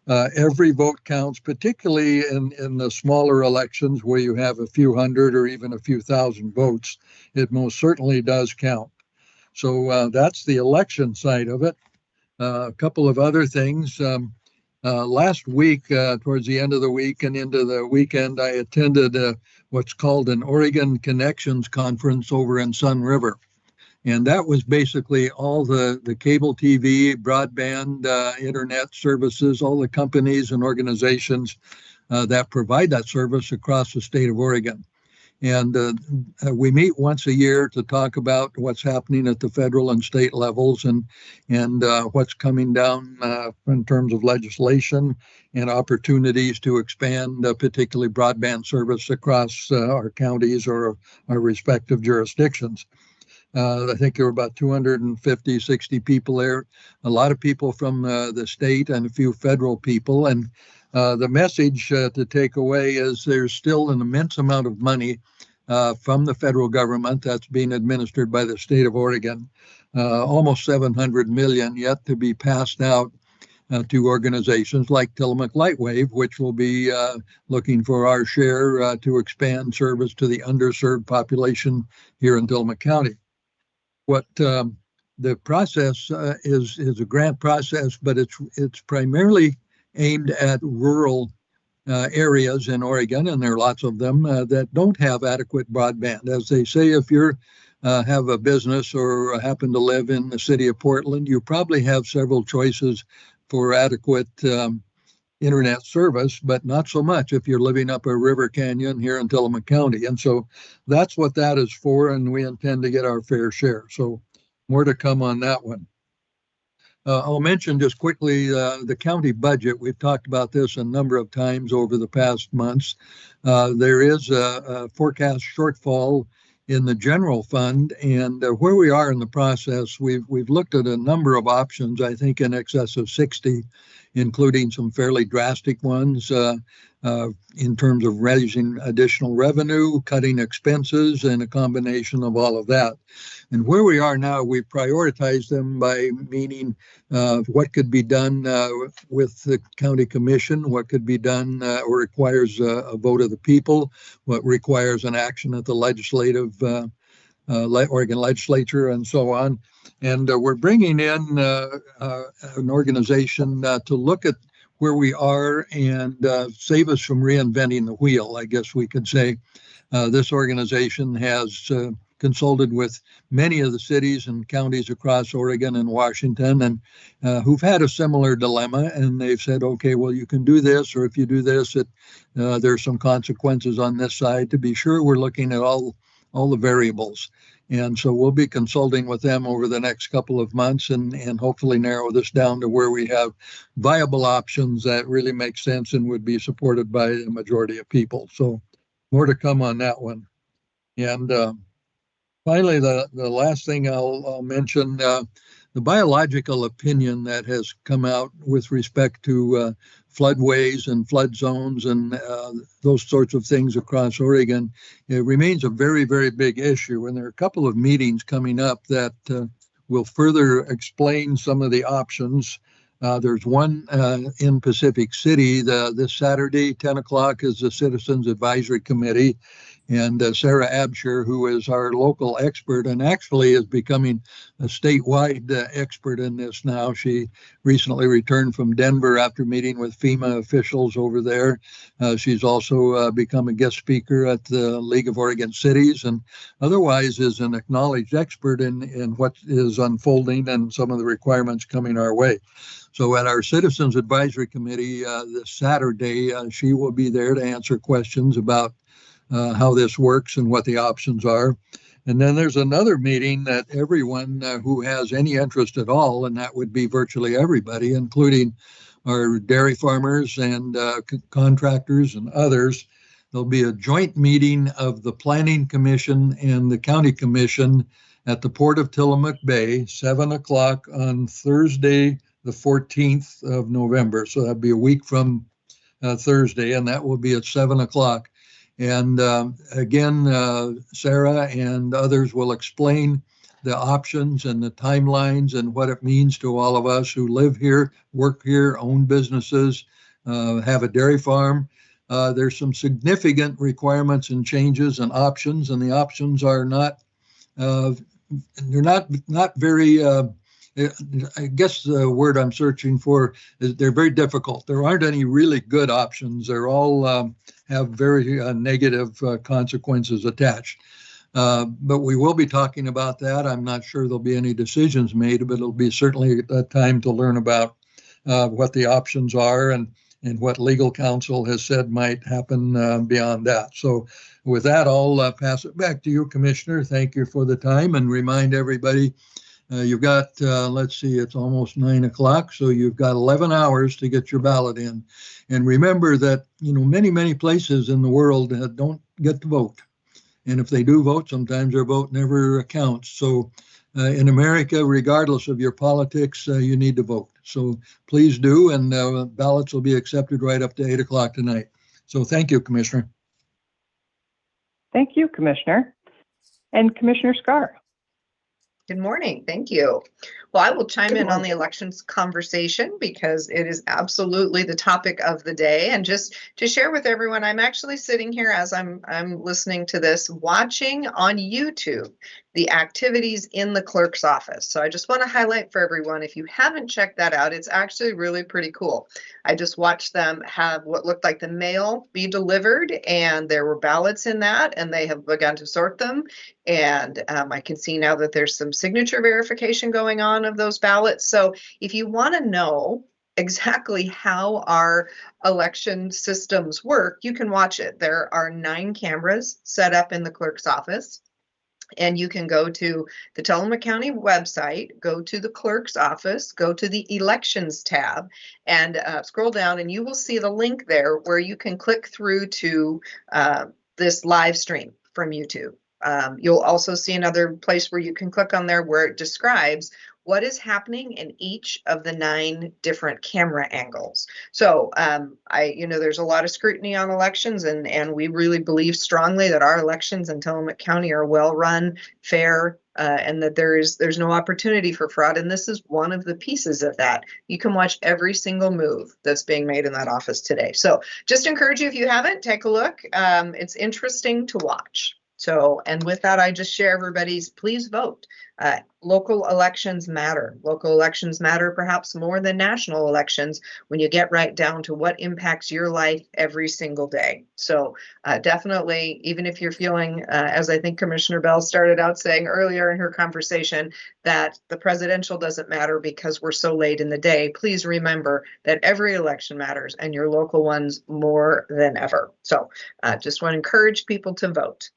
Every vote counts, particularly in the smaller elections where you have a few hundred or even a few thousand votes. It most certainly does count. So that's the election side of it. A couple of other things. Last week, towards the end of the week and into the weekend, I attended what's called an Oregon Connections Conference over in Sun River. And that was basically all the cable TV, broadband, internet services, all the companies and organizations that provide that service across the state of Oregon. And we meet once a year to talk about what's happening at the federal and state levels and what's coming down in terms of legislation and opportunities to expand particularly broadband service across our counties or our respective jurisdictions. I think there were about 250, 60 people there, a lot of people from the state and a few federal people. And the message to take away is there's still an immense amount of money from the federal government that's being administered by the state of Oregon, almost $700 million yet to be passed out to organizations like Tillamook Lightwave, which will be looking for our share to expand service to the underserved population here in Tillamook County. What the process is a grant process, but it's primarily aimed at rural areas in Oregon, and there are lots of them that don't have adequate broadband. As they say, if you have a business or happen to live in the city of Portland, you probably have several choices for adequate internet service, but not so much if you're living up a river canyon here in Tillamook County. And so that's what that is for, and we intend to get our fair share. So more to come on that one. I'll mention just quickly the county budget. We've talked about this a number of times over the past months. There is a forecast shortfall in the general fund, and where we are in the process, we've looked at a number of options, I think in excess of 60, including some fairly drastic ones in terms of raising additional revenue, cutting expenses, and a combination of all of that. And where we are now, we prioritize them by meaning what could be done with the county commission, what could be done or requires a vote of the people, what requires an action at the legislative Oregon legislature, and so on. And we're bringing in an organization to look at where we are and save us from reinventing the wheel, I guess we could say. This organization has consulted with many of the cities and counties across Oregon and Washington and who've had a similar dilemma, and they've said, okay, well, you can do this, or if you do this, there's some consequences on this side. To be sure, we're looking at all the variables. And so we'll be consulting with them over the next couple of months and hopefully narrow this down to where we have viable options that really make sense and would be supported by the majority of people. So more to come on that one. And finally, the last thing I'll mention, the biological opinion that has come out with respect to floodways and flood zones and those sorts of things across Oregon, it remains a very, very big issue. And there are a couple of meetings coming up that will further explain some of the options. There's one in Pacific City this Saturday, 10 o'clock, is the Citizens Advisory Committee. And Sarah Absher, who is our local expert and actually is becoming a statewide expert in this now. She recently returned from Denver after meeting with FEMA officials over there. She's also become a guest speaker at the League of Oregon Cities and otherwise is an acknowledged expert in what is unfolding and some of the requirements coming our way. So at our Citizens Advisory Committee this Saturday, she will be there to answer questions about how this works and what the options are. And then there's another meeting that everyone who has any interest at all, and that would be virtually everybody, including our dairy farmers and contractors and others. There'll be a joint meeting of the Planning Commission and the County Commission at the Port of Tillamook Bay, 7 o'clock on Thursday, the 14th of November. So that'd be a week from Thursday, and that will be at 7 o'clock. And again, Sarah and others will explain the options and the timelines and what it means to all of us who live here, work here, own businesses, have a dairy farm. There's some significant requirements and changes and options, and the options are not, they're not very, I guess the word I'm searching for is they're very difficult. There aren't any really good options. They're all have very negative consequences attached. But we will be talking about that. I'm not sure there'll be any decisions made, but it'll be certainly a time to learn about what the options are and what legal counsel has said might happen beyond that. So with that, I'll pass it back to you, Commissioner. Thank you for the time, and remind everybody you've got, let's see, it's almost 9 o'clock, so you've got 11 hours to get your ballot in. And remember that, many, many places in the world don't get to vote. And if they do vote, sometimes their vote never counts. So in America, regardless of your politics, you need to vote. So please do, and ballots will be accepted right up to 8 o'clock tonight. So thank you, Commissioner. Thank you, Commissioner. And Commissioner Scar. Good morning. Thank you. Well, I will chime Good in on morning. the elections conversation because it is absolutely the topic of the day. And just to share with everyone, I'm actually sitting here as I'm listening to this, watching on YouTube the activities in the clerk's office. So I just want to highlight for everyone, if you haven't checked that out, it's actually really pretty cool. I just watched them have what looked like the mail be delivered, and there were ballots in that, and they have begun to sort them. And I can see now that there's some signature verification going on of those ballots. So if you want to know exactly how our election systems work, you can watch it. There are 9 cameras set up in the clerk's office. And you can go to the Tillamook County website, go to the clerk's office, go to the elections tab, and scroll down, and you will see the link there where you can click through to this live stream from YouTube. You'll also see another place where you can click on there where it describes what is happening in each of the 9 different camera angles. So there's a lot of scrutiny on elections, and we really believe strongly that our elections in Tillamook County are well run, fair, and that there's no opportunity for fraud. And this is one of the pieces of that. You can watch every single move that's being made in that office today. So just encourage you, if you haven't, take a look. It's interesting to watch. So, and with that, I just share everybody's, please vote. Local elections matter. Local elections matter perhaps more than national elections when you get right down to what impacts your life every single day. So definitely, even if you're feeling, as I think Commissioner Bell started out saying earlier in her conversation, that the presidential doesn't matter because we're so late in the day, please remember that every election matters and your local ones more than ever. So just want to encourage people to vote.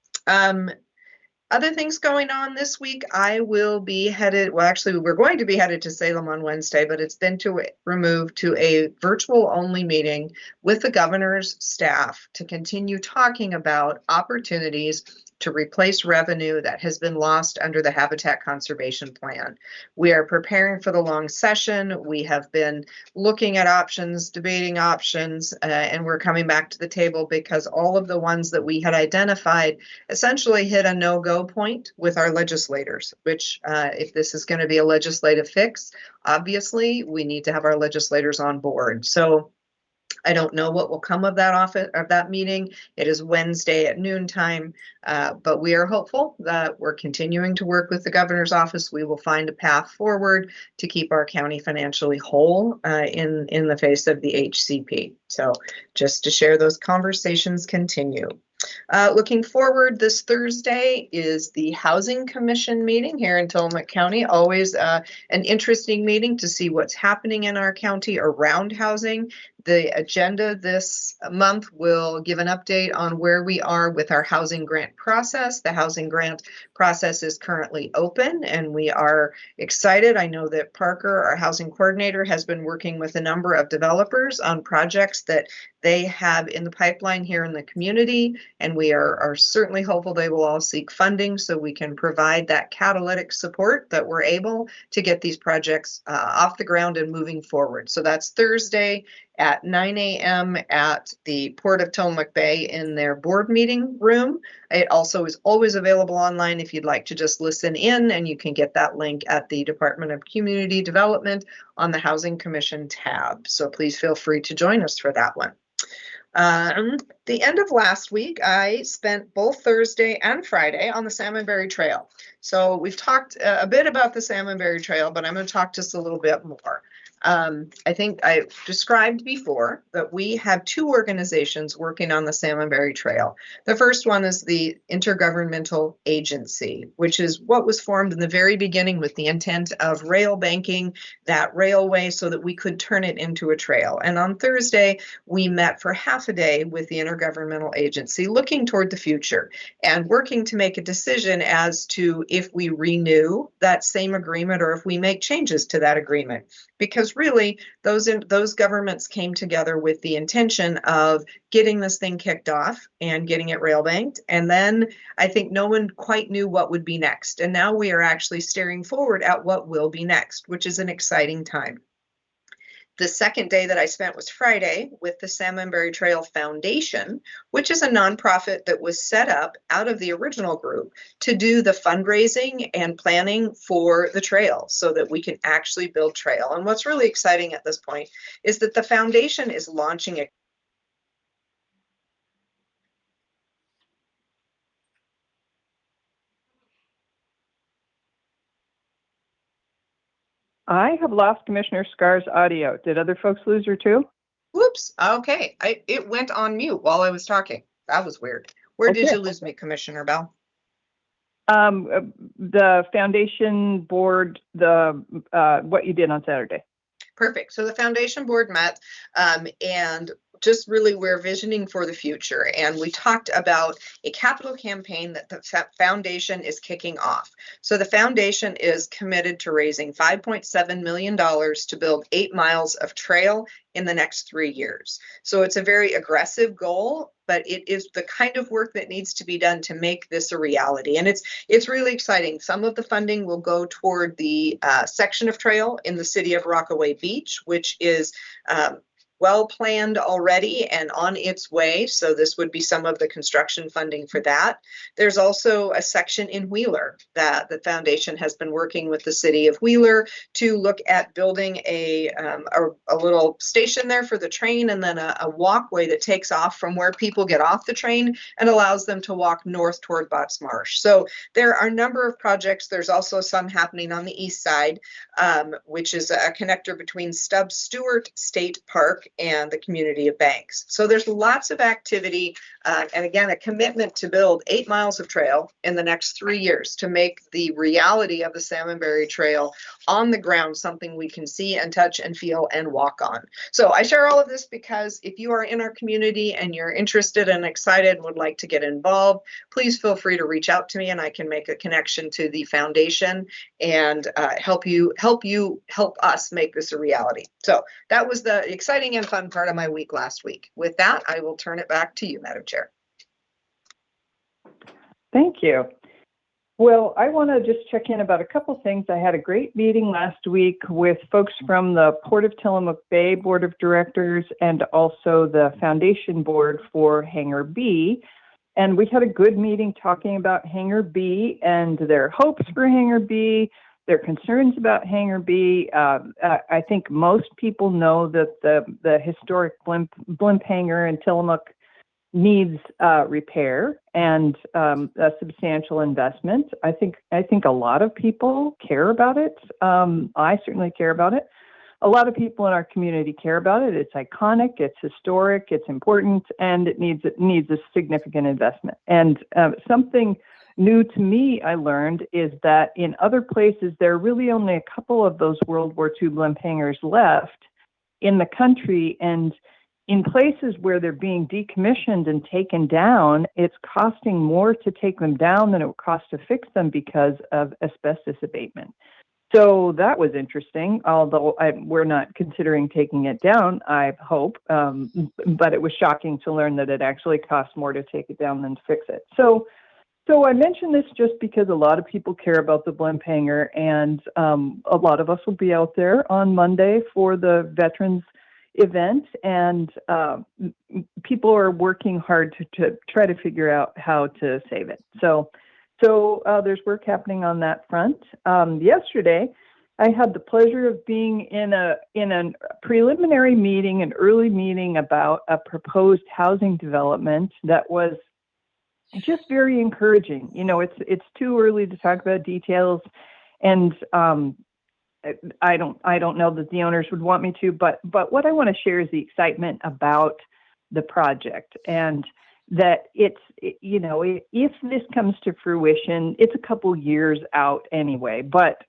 Other things going on this week, I will be headed, well, actually, we're going to be headed to Salem on Wednesday, but it's been removed to a virtual only meeting with the governor's staff to continue talking about opportunities to replace revenue that has been lost under the Habitat Conservation Plan. We are preparing for the long session. We have been looking at options, debating options, and we're coming back to the table because all of the ones that we had identified essentially hit a no-go point with our legislators, which if this is going to be a legislative fix, obviously we need to have our legislators on board. So I don't know what will come of that meeting. It is Wednesday at noontime, but we are hopeful that we're continuing to work with the governor's office. We will find a path forward to keep our county financially whole in the face of the HCP. So just to share, those conversations continue. Looking forward, this Thursday is the Housing Commission meeting here in Tillamook County. Always an interesting meeting to see what's happening in our county around housing. The agenda this month will give an update on where we are with our housing grant process. The housing grant process is currently open and we are excited. I know that Parker, our housing coordinator, has been working with a number of developers on projects that they have in the pipeline here in the community, and we are certainly hopeful they will all seek funding so we can provide that catalytic support that we're able to get these projects off the ground and moving forward. So that's Thursday at 9 a.m. at the Port of Tillamook Bay in their board meeting room. It also is always available online if you'd like to just listen in, and you can get that link at the Department of Community Development on the Housing Commission tab. So please feel free to join us for that one. The end of last week, I spent both Thursday and Friday on the Salmonberry Trail. So we've talked a bit about the Salmonberry Trail, but I'm going to talk just a little bit more. I think I described before that we have two organizations working on the Salmonberry Trail. The first one is the Intergovernmental Agency, which is what was formed in the very beginning with the intent of rail banking that railway so that we could turn it into a trail. And on Thursday, we met for half a day with the Intergovernmental Agency looking toward the future and working to make a decision as to if we renew that same agreement or if we make changes to that agreement. Because really, those governments came together with the intention of getting this thing kicked off and getting it rail banked. And then I think no one quite knew what would be next. And now we are actually staring forward at what will be next, which is an exciting time. The second day that I spent was Friday with the Salmonberry Trail Foundation, which is a nonprofit that was set up out of the original group to do the fundraising and planning for the trail so that we can actually build trail. And what's really exciting at this point is that the foundation is launching a I have lost Commissioner Scar's audio. Did other folks lose her too? Whoops. Okay. It went on mute while I was talking. That was weird. Where did Okay. you lose me, Commissioner Bell? The foundation board, what you did on Saturday. Perfect. So the foundation board met and just really we're visioning for the future. And we talked about a capital campaign that the foundation is kicking off. So the foundation is committed to raising $5.7 million to build 8 miles of trail in the next 3 years. So it's a very aggressive goal, but it is the kind of work that needs to be done to make this a reality. And it's really exciting. Some of the funding will go toward the section of trail in the city of Rockaway Beach, which is well planned already and on its way. So this would be some of the construction funding for that. There's also a section in Wheeler that the foundation has been working with the city of Wheeler to look at building a little station there for the train and then a walkway that takes off from where people get off the train and allows them to walk north toward Botts Marsh. So there are a number of projects. There's also some happening on the east side, which is a connector between Stubbs Stewart State Park and the community of Banks. So there's lots of activity and again, a commitment to build 8 miles of trail in the next 3 years to make the reality of the Salmonberry Trail on the ground something we can see and touch and feel and walk on. So I share all of this because if you are in our community and you're interested and excited and would like to get involved, please feel free to reach out to me and I can make a connection to the foundation and help us make this a reality. So that was the exciting and fun part of my week last week. With that, I will turn it back to you, Madam Chair. Thank you. Well, I want to just check in about a couple things. I had a great meeting last week with folks from the Port of Tillamook Bay Board of Directors and also the Foundation Board for Hangar B. And we had a good meeting talking about Hangar B and their hopes for Hangar B, their concerns about Hangar B. I think most people know that the historic blimp hangar in Tillamook needs repair and a substantial investment. I think a lot of people care about it. I certainly care about it. A lot of people in our community care about it. It's iconic, it's historic, it's important, and it needs a significant investment. And something new to me I learned is that in other places there are really only a couple of those World War II blimp hangars left in the country, and in places where they're being decommissioned and taken down, it's costing more to take them down than it would cost to fix them because of asbestos abatement. So that was interesting, although we're not considering taking it down, I hope. But it was shocking to learn that it actually costs more to take it down than to fix it. So I mention this just because a lot of people care about the blimp hangar, and a lot of us will be out there on Monday for the Veterans event, and people are working hard to try to figure out how to save it. So there's work happening on that front. Yesterday, I had the pleasure of being in a preliminary meeting, an early meeting about a proposed housing development that was just very encouraging. You know, it's too early to talk about details, and I don't know that the owners would want me to, but what I want to share is the excitement about the project, and that it's, you know, if this comes to fruition, it's a couple years out anyway, but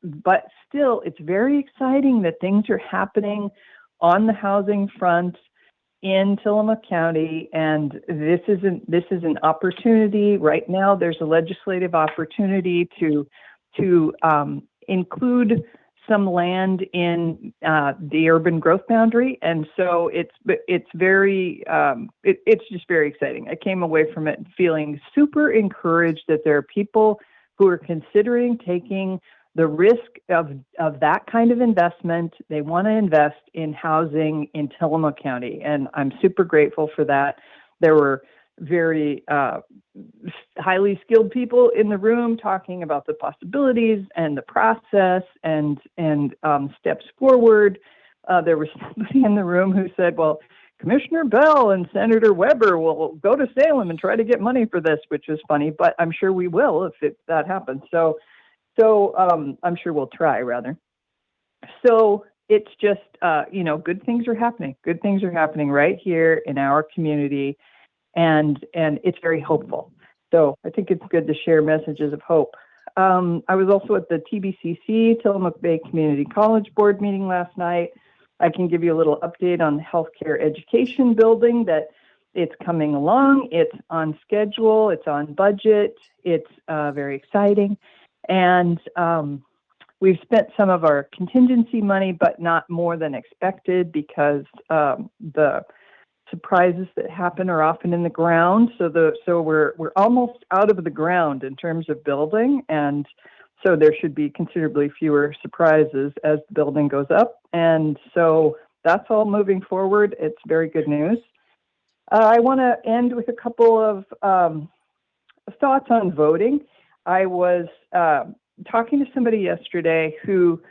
still, it's very exciting that things are happening on the housing front in Tillamook County, and this is an opportunity. Right now, there's a legislative opportunity to include some land in the urban growth boundary, and so it's very it's just very exciting. I came away from it feeling super encouraged that there are people who are considering taking the risk of that kind of investment. They want to invest in housing in Tillamook County, and I'm super grateful for that. There were very highly skilled people in the room talking about the possibilities and the process and steps forward. There was somebody in the room who said, well, Commissioner Bell and Senator Weber will go to Salem and try to get money for this, which is funny, but I'm sure we will if that happens. So I'm sure we'll try, rather. So it's just, you know, good things are happening. Good things are happening right here in our community. And it's very hopeful. So I think it's good to share messages of hope. I was also at the TBCC, Tillamook Bay Community College Board meeting last night. I can give you a little update on the healthcare education building, that it's coming along, it's on schedule, it's on budget, it's very exciting. And we've spent some of our contingency money, but not more than expected, because the surprises that happen are often in the ground. So we're almost out of the ground in terms of building, and so there should be considerably fewer surprises as the building goes up. And so that's all moving forward. It's very good news. I want to end with a couple of thoughts on voting. I was talking to somebody yesterday who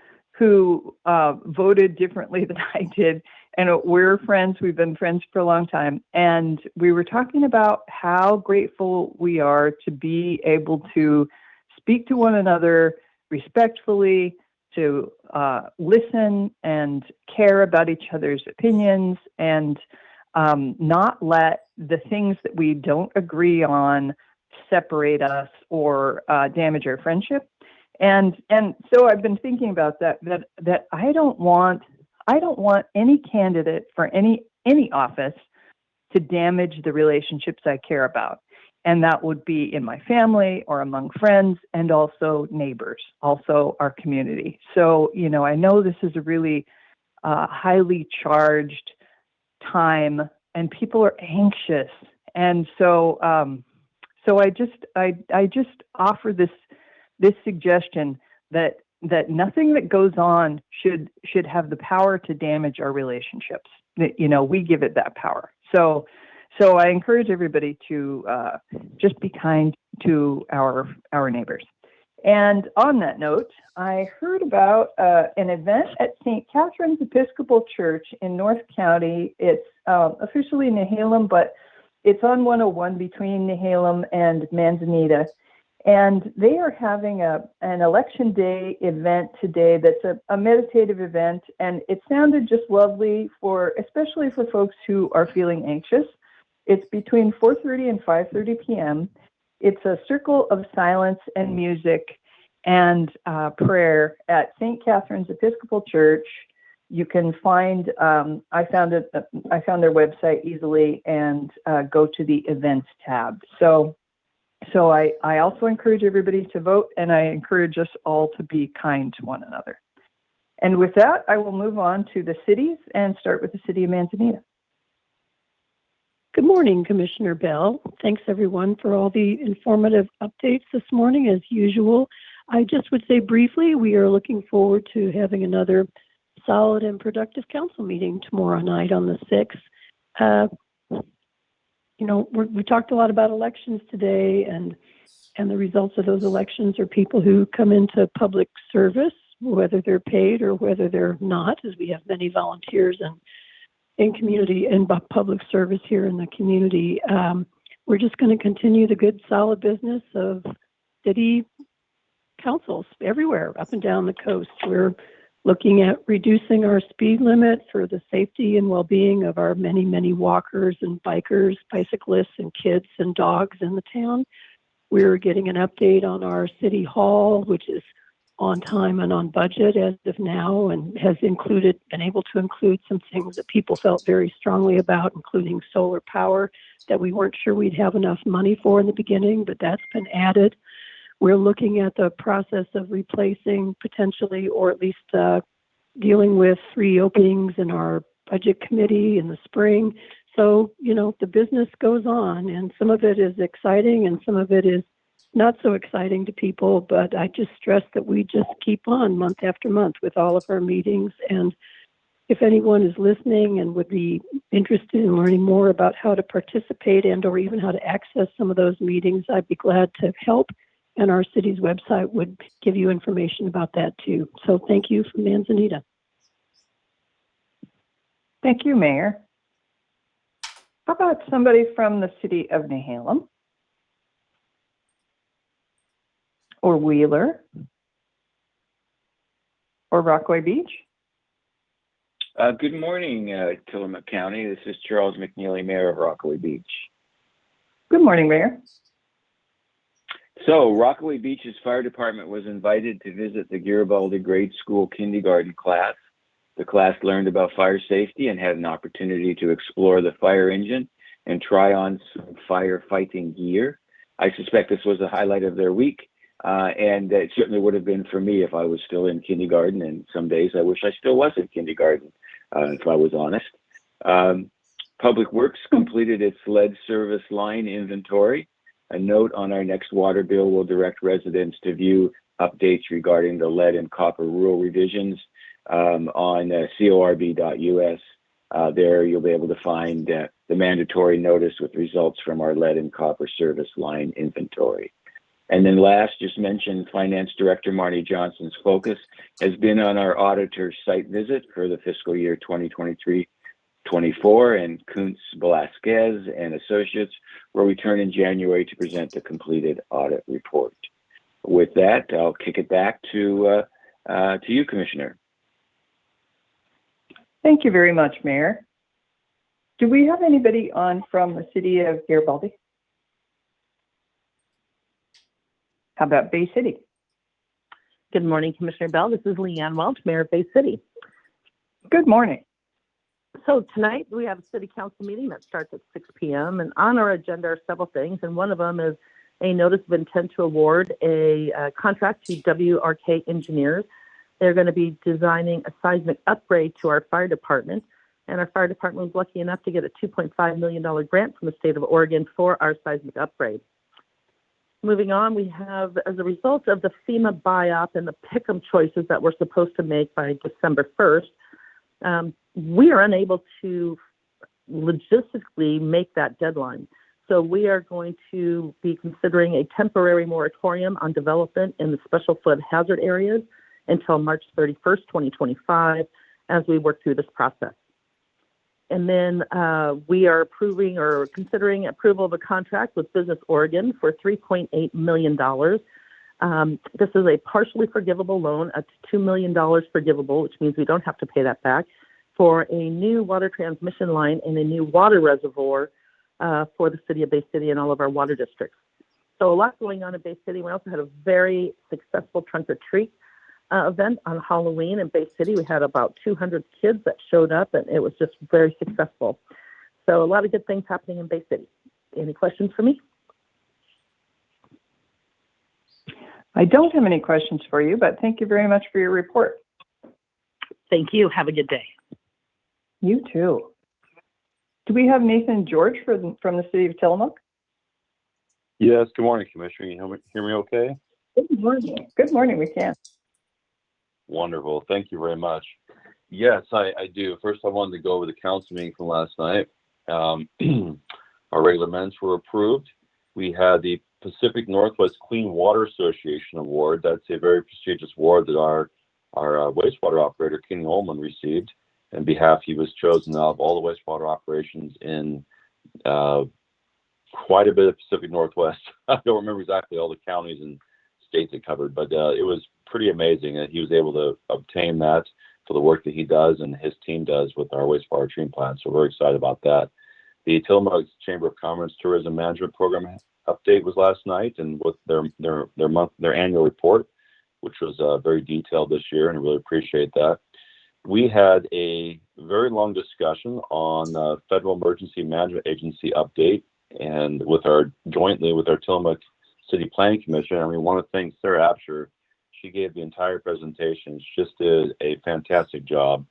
voted differently than I did. And we're friends. We've been friends for a long time. And we were talking about how grateful we are to be able to speak to one another respectfully, to listen and care about each other's opinions, and not let the things that we don't agree on separate us or damage our friendship. And so I've been thinking about that I don't want any candidate for any office to damage the relationships I care about. And that would be in my family or among friends, and also neighbors, also our community. So, you know, I know this is a really highly charged time, and people are anxious. And so I just offer this suggestion that nothing that goes on should have the power to damage our relationships. That, you know, we give it that power. So I encourage everybody to just be kind to our neighbors. And on that note, I heard about an event at St. Catherine's Episcopal Church in North County. It's officially Nehalem, but it's on 101 between Nehalem and Manzanita. And they are having an election day event today that's a meditative event. And it sounded just lovely, especially for folks who are feeling anxious. It's between 4:30 and 5:30 p.m. It's a circle of silence and music and prayer at St. Catherine's Episcopal Church. You can find, I found their website easily and go to the events tab. So I also encourage everybody to vote, and I encourage us all to be kind to one another. And with that, I will move on to the cities and start with the city of Manzanita. Good morning, Commissioner Bell. Thanks everyone for all the informative updates this morning as usual. I just would say briefly, we are looking forward to having another solid and council meeting tomorrow night on the 6th. We talked a lot about elections today, and the results of those elections are people who come into public service, whether they're paid or whether they're not, as we have many volunteers in community and public service here in the community. We're just going to continue the good, solid business of city councils everywhere, up and down the coast. We're looking at reducing our speed limit for the safety and well-being of our many, many walkers and bikers, bicyclists and kids and dogs in the town. We're getting an update on our city hall, which is on time and on budget as of now, and has been able to include some things that people felt very strongly about, including solar power that we weren't sure we'd have enough money for in the beginning, but that's been added. We're looking at the process of replacing potentially, or at least dealing with 3 openings in our budget committee in the spring. So, the business goes on, and some of it is exciting and some of it is not so exciting to people, but I just stress that we just keep on month after month with all of our meetings. And if anyone is listening and would be interested in learning more about how to participate and or even how to access some of those meetings, I'd be glad to help. And our city's website would give you information about that too. So thank you from Manzanita. Thank you, Mayor. How about somebody from the city of Nehalem? Or Wheeler? Or Rockaway Beach? Good morning, Tillamook County. This is Charles McNeely, Mayor of Rockaway Beach. Good morning, Mayor. So, Rockaway Beach's fire department was invited to visit the Garibaldi Grade School kindergarten class. The class learned about fire safety and had an opportunity to explore the fire engine and try on some firefighting gear. I suspect this was the highlight of their week, and it certainly would have been for me if I was still in kindergarten, and some days I wish I still was in kindergarten, if I was honest. Public Works completed its lead service line inventory. A note on our next water bill will direct residents to view updates regarding the lead and copper rule revisions on corb.us. There you'll be able to find the mandatory notice with results from our lead and copper service line inventory. And then last, just mentioned Finance Director Marty Johnson's focus has been on our auditor site visit for the fiscal year 2023-24, and Kuntz Velasquez and Associates will return in January to present the completed audit report. With that, I'll kick it back to you, Commissioner. Thank you very much, Mayor. Do we have anybody on from the city of Garibaldi? How about Bay City? Good morning, Commissioner Bell. This is Leanne Welch, Mayor of Bay City. Good morning. So tonight we have a city council meeting that starts at 6 p.m. and on our agenda are several things, and one of them is a notice of intent to award a contract to WRK Engineers. They're going to be designing a seismic upgrade to our fire department, and our fire department was lucky enough to get a $2.5 million grant from the state of Oregon for our seismic upgrade. Moving on, we have, as a result of the FEMA buy-up and the pick-em choices that we're supposed to make by December 1st, we are unable to logistically make that deadline. So we are going to be considering a temporary moratorium on development in the special flood hazard areas until March 31st, 2025, as we work through this process. And then we are approving or considering approval of a contract with Business Oregon for $3.8 million. This is a partially forgivable loan, up to $2 million forgivable, which means we don't have to pay that back, for a new water transmission line and a new water reservoir for the city of Bay City and all of our water districts. So a lot going on in Bay City. We also had a very successful trunk or treat event on Halloween in Bay City. We had about 200 kids that showed up, and it was just very successful. So a lot of good things happening in Bay City. Any questions for me? I don't have any questions for you, but thank you very much for your report. Thank you. Have a good day. You too. Do we have Nathan George from the city of Tillamook? Yes, good morning, Commissioner. You hear me okay? Good morning. Good morning, we can. Wonderful. Thank you very much. Yes, I do. First, I wanted to go over the council meeting from last night. Our regular minutes were approved. We had the Pacific Northwest Clean Water Association Award. That's a very prestigious award that our wastewater operator, Kenny Ullman, received. On behalf, he was chosen out of all the wastewater operations in quite a bit of Pacific Northwest. I don't remember exactly all the counties and states it covered, but it was pretty amazing that he was able to obtain that for the work that he does and his team does with our wastewater treatment plant. So we're excited about that. The Tillamook Chamber of Commerce Tourism Management Program update was last night, and with their annual report, which was very detailed this year, and I really appreciate that. We had a very long discussion on Federal Emergency Management Agency update, and jointly with our Tillamook City Planning Commission. And we want to thank Sarah Absher. She gave the entire presentation. She just did a fantastic job.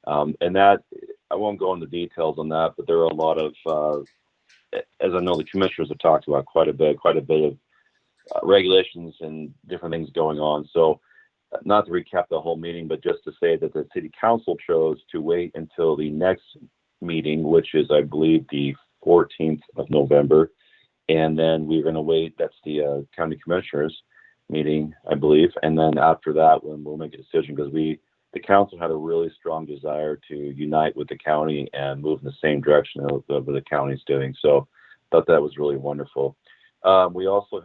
And that, I won't go into details on that, but there are a lot of, as I know the commissioners have talked about quite a bit of regulations and different things going on. So not to recap the whole meeting, but just to say that the city council chose to wait until the next meeting, which is, I believe, the 14th of November. And then we're going to wait. That's the county commissioners meeting, I believe. And then after that, we'll make a decision, because the council had a really strong desire to unite with the county and move in the same direction of the county's doing. So I thought that was really wonderful. We also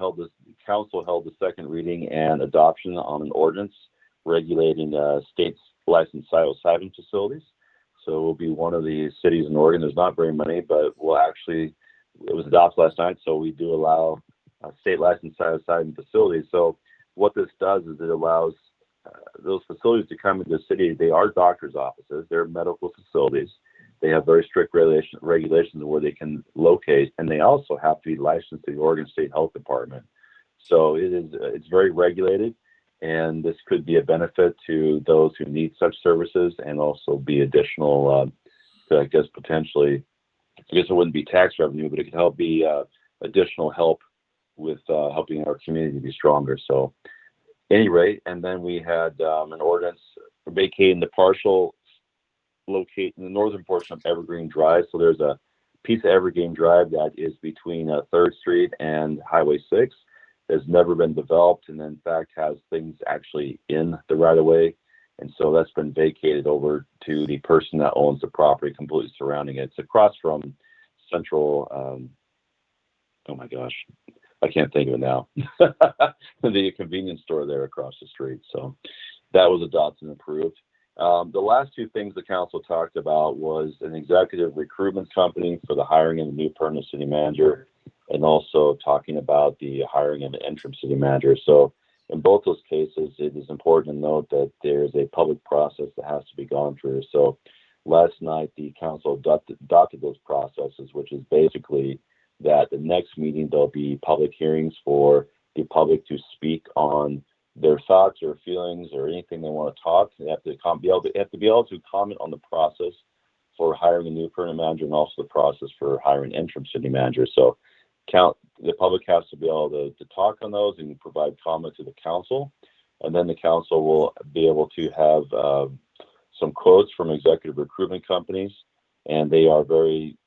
council held the second reading and adoption on an ordinance regulating state's licensed psilocybin facilities. So we'll be one of the cities in Oregon. There's not very many, but it was adopted last night. So we do allow state licensed psilocybin facilities. So what this does is it allows those facilities to come into the city. They are doctors' offices. They're medical facilities. They have very strict regulations of where they can locate, and they also have to be licensed to the Oregon State Health Department. So it's very regulated, and this could be a benefit to those who need such services, and also be additional, I guess potentially, I guess it wouldn't be tax revenue, but it could help be additional help with helping our community be stronger. So at any rate, and then we had an ordinance vacating the partial locate in the northern portion of Evergreen Drive. So there's a piece of Evergreen Drive that is between 3rd Street and Highway 6. Has never been developed, and in fact has things actually in the right of way. And so that's been vacated over to the person that owns the property completely surrounding it. It's across from Central, oh my gosh, I can't think of it now. The convenience store there across the street. So that was adopted and approved. The last two things the council talked about was an executive recruitment company for the hiring of a new permanent city manager, and also talking about the hiring of an interim city manager. So in both those cases, it is important to note that there's a public process that has to be gone through. So last night, the council adopted those processes, which is basically that the next meeting, there'll be public hearings for the public to speak on their thoughts or feelings or anything they want to talk. They have to be able to comment on the process for hiring a new permanent manager, and also the process for hiring an interim city manager. So the public has to be able to talk on those and provide comment to the council. And then the council will be able to have some quotes from executive recruitment companies. And they are very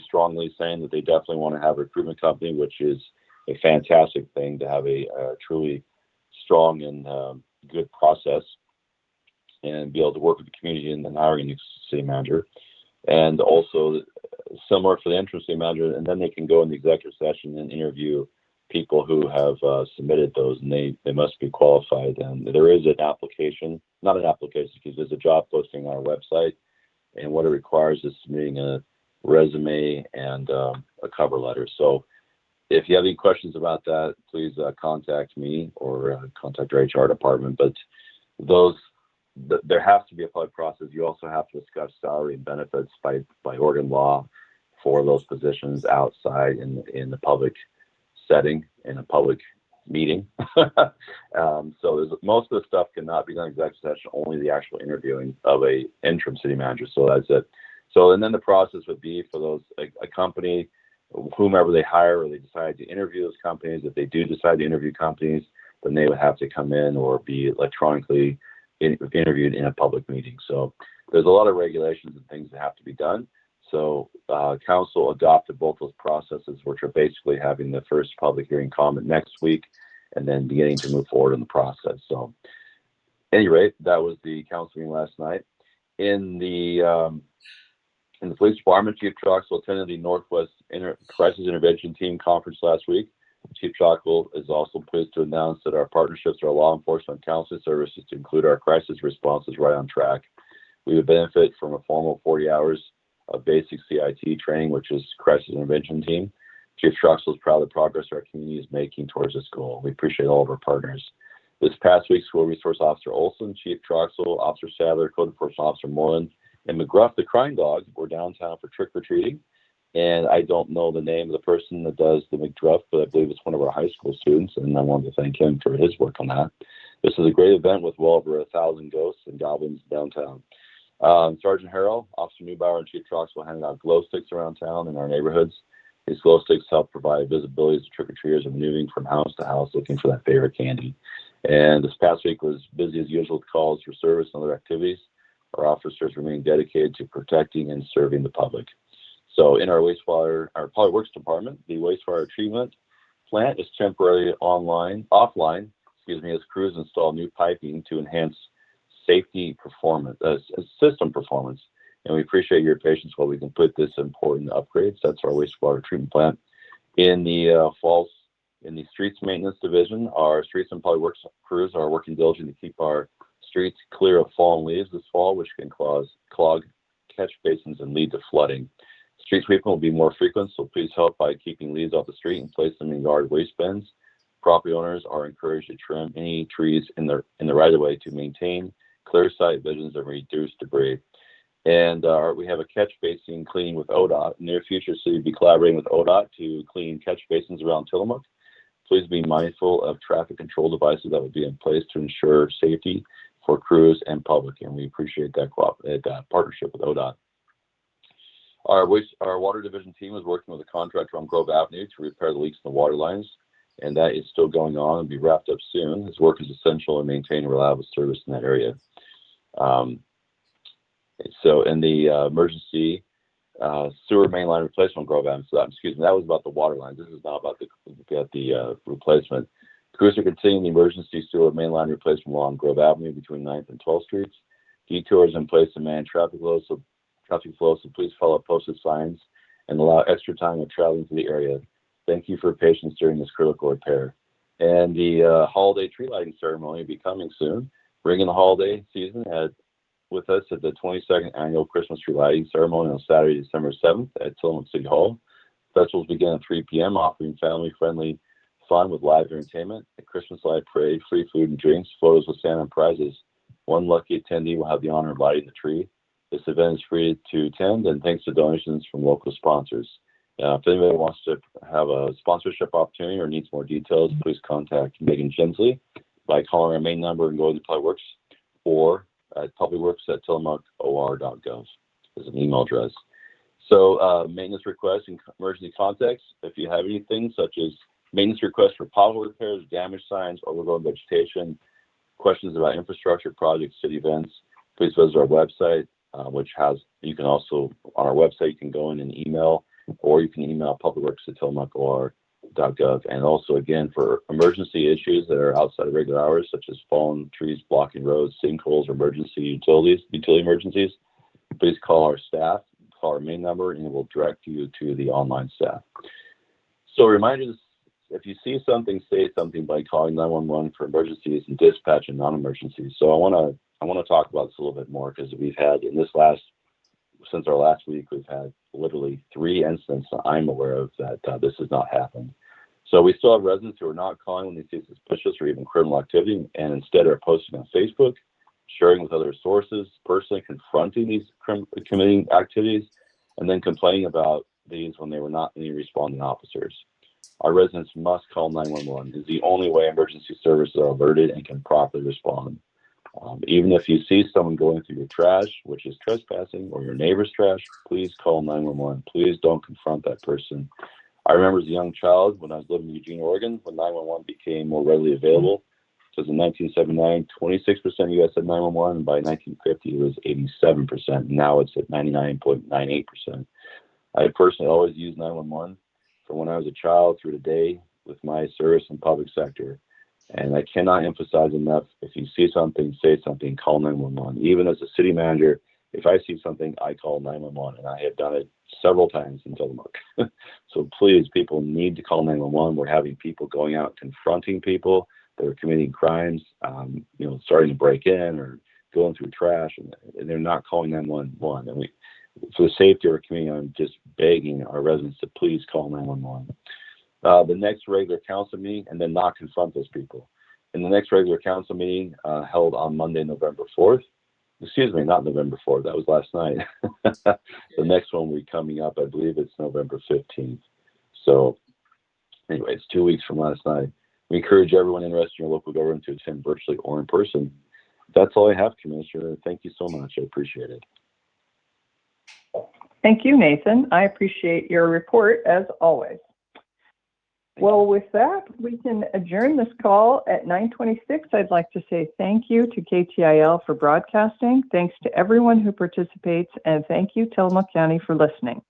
strongly saying that they definitely want to have a recruitment company, which is a fantastic thing to have a truly strong and good process, and be able to work with the community in hiring a new city manager. And also similar for the interim city manager, and then they can go in the executive session and interview people who have submitted those, and they must be qualified. And there is an application, not an application, because there's a job posting on our website, and what it requires is submitting a resume and a cover letter. So if you have any questions about that, please contact me or contact our HR department. But there has to be a public process. You also have to discuss salary and benefits by Oregon law for those positions outside in the public setting, in a public meeting. So most of the stuff cannot be done in executive session, only the actual interviewing of a interim city manager. So that's it. So, and then the process would be for those, a company, whomever they hire, or they decide to interview those companies. If they do decide to interview companies, then they would have to come in or be electronically interviewed in a public meeting. So there's a lot of regulations and things that have to be done. So council adopted both those processes, which are basically having the first public hearing comment next week and then beginning to move forward in the process. So at any rate, that was the council meeting last night. In the police department, Chief Troxel attended the Northwest Crisis Intervention Team conference last week. Chief Troxel is also pleased to announce that our partnerships with our law enforcement counseling services to include our crisis response is right on track. We would benefit from a formal 40 hours of basic CIT training, which is Crisis Intervention Team. Chief Troxel is proud of the progress our community is making towards this goal. We appreciate all of our partners. This past week, School Resource Officer Olson, Chief Troxel, Officer Sadler, Code Enforcement Officer Moreland, and McGruff, the crying dog, were downtown for trick-or-treating. And I don't know the name of the person that does the McGruff, but I believe it's one of our high school students, and I wanted to thank him for his work on that. This is a great event with well over 1,000 ghosts and goblins downtown. Sergeant Harrell, Officer Neubauer, and Chief Troxel handed out glow sticks around town in our neighborhoods. These glow sticks help provide visibility as trick-or-treaters are moving from house to house looking for that favorite candy. And this past week was busy as usual with calls for service and other activities. Our officers remain dedicated to protecting and serving the public. So in our Public Works Department, the wastewater treatment plant is temporarily offline, as crews install new piping to enhance safety performance, system performance. And we appreciate your patience while we complete this important upgrades. That's our wastewater treatment plant. In the in the streets maintenance division, our streets and public works crews are working diligently to keep our streets clear of fallen leaves this fall, which can clog catch basins and lead to flooding. Street sweeping will be more frequent, so please help by keeping leaves off the street and place them in yard waste bins. Property owners are encouraged to trim any trees in the right of way to maintain clear sight visions and reduce debris. And we have a catch basin cleaning with ODOT. In the near future, so you'll be collaborating with ODOT to clean catch basins around Tillamook. Please be mindful of traffic control devices that will be in place to ensure safety for crews and public, and we appreciate that partnership with ODOT. Our water division team is working with a contractor on Grove Avenue to repair the leaks in the water lines, and that is still going on and be wrapped up soon. His work is essential in maintaining reliable service in that area. So in the emergency sewer main line replacement on Grove Avenue, that was about the water lines. This is not about the replacement. Crews are continuing the emergency sewer main line replacement along Grove Avenue between 9th and 12th Streets. Detours in place to manage traffic flow, so please follow posted signs and allow extra time when traveling to the area. Thank you for your patience during this critical repair. And the holiday tree lighting ceremony will be coming soon. Bring in the holiday season with us at the 22nd annual Christmas tree lighting ceremony on Saturday, December 7th at Tillamook City Hall. Festivals begin at 3 p.m., offering family-friendly fun with live entertainment, a Christmas light parade, free food and drinks, photos with Santa and prizes. One lucky attendee will have the honor of lighting the tree. This event is free to attend, and thanks to donations from local sponsors. If anybody wants to have a sponsorship opportunity or needs more details, please contact Megan Gensley by calling our main number and going to Public Works, or at publicworks@tillamookor.gov is an email address. So maintenance requests in emergency context, if you have anything such as maintenance requests for pothole repairs, damage signs, overgrown vegetation, questions about infrastructure projects, city events, please visit our website, you can also, on our website, you can go in and email, or you can email publicworks@tillamookor.gov. And also, again, for emergency issues that are outside of regular hours, such as fallen trees blocking roads, sinkholes, or utility emergencies, please call our staff, call our main number, and it will direct you to the online staff. So reminders, if you see something, say something by calling 911 for emergencies and dispatch and non-emergencies. So I want to talk about this a little bit more, because we've had since our last week, we've had literally 3 incidents that I'm aware of that this has not happened. So we still have residents who are not calling when they see suspicious or even criminal activity, and instead are posting on Facebook, sharing with other sources, personally confronting these committing activities, and then complaining about these when they were not any responding officers. Our residents must call 911. It's the only way emergency services are alerted and can properly respond. Even if you see someone going through your trash, which is trespassing, or your neighbor's trash, please call 911. Please don't confront that person. I remember as a young child when I was living in Eugene, Oregon, when 911 became more readily available. So in 1979, 26% of U.S. had 911, and by 1950 it was 87%. Now it's at 99.98%. I personally always used 911 from when I was a child through today with my service in public sector. And I cannot emphasize enough, if you see something, say something, call 911. Even as a city manager, if I see something, I call 911, and I have done it several times in Tillamook. So please, people need to call 911. We're having people going out confronting people that are committing crimes, starting to break in or going through trash, and they're not calling 911. And for the safety of our community, I'm just begging our residents to please call 911. The next regular council meeting, and then not confront those people. In the next regular council meeting held on Monday, November 4th, excuse me, not November 4th, that was last night. The next one will be coming up, I believe it's November 15th. So anyway, it's 2 weeks from last night. We encourage everyone interested in your local government to attend virtually or in person. That's all I have, Commissioner. Thank you so much. I appreciate it. Thank you, Nathan. I appreciate your report as always. Well, with that, we can adjourn this call at 9:26. I'd like to say thank you to KTIL for broadcasting. Thanks to everyone who participates, and thank you, Tillamook County, for listening.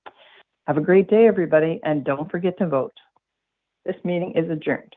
Have a great day, everybody, and don't forget to vote. This meeting is adjourned.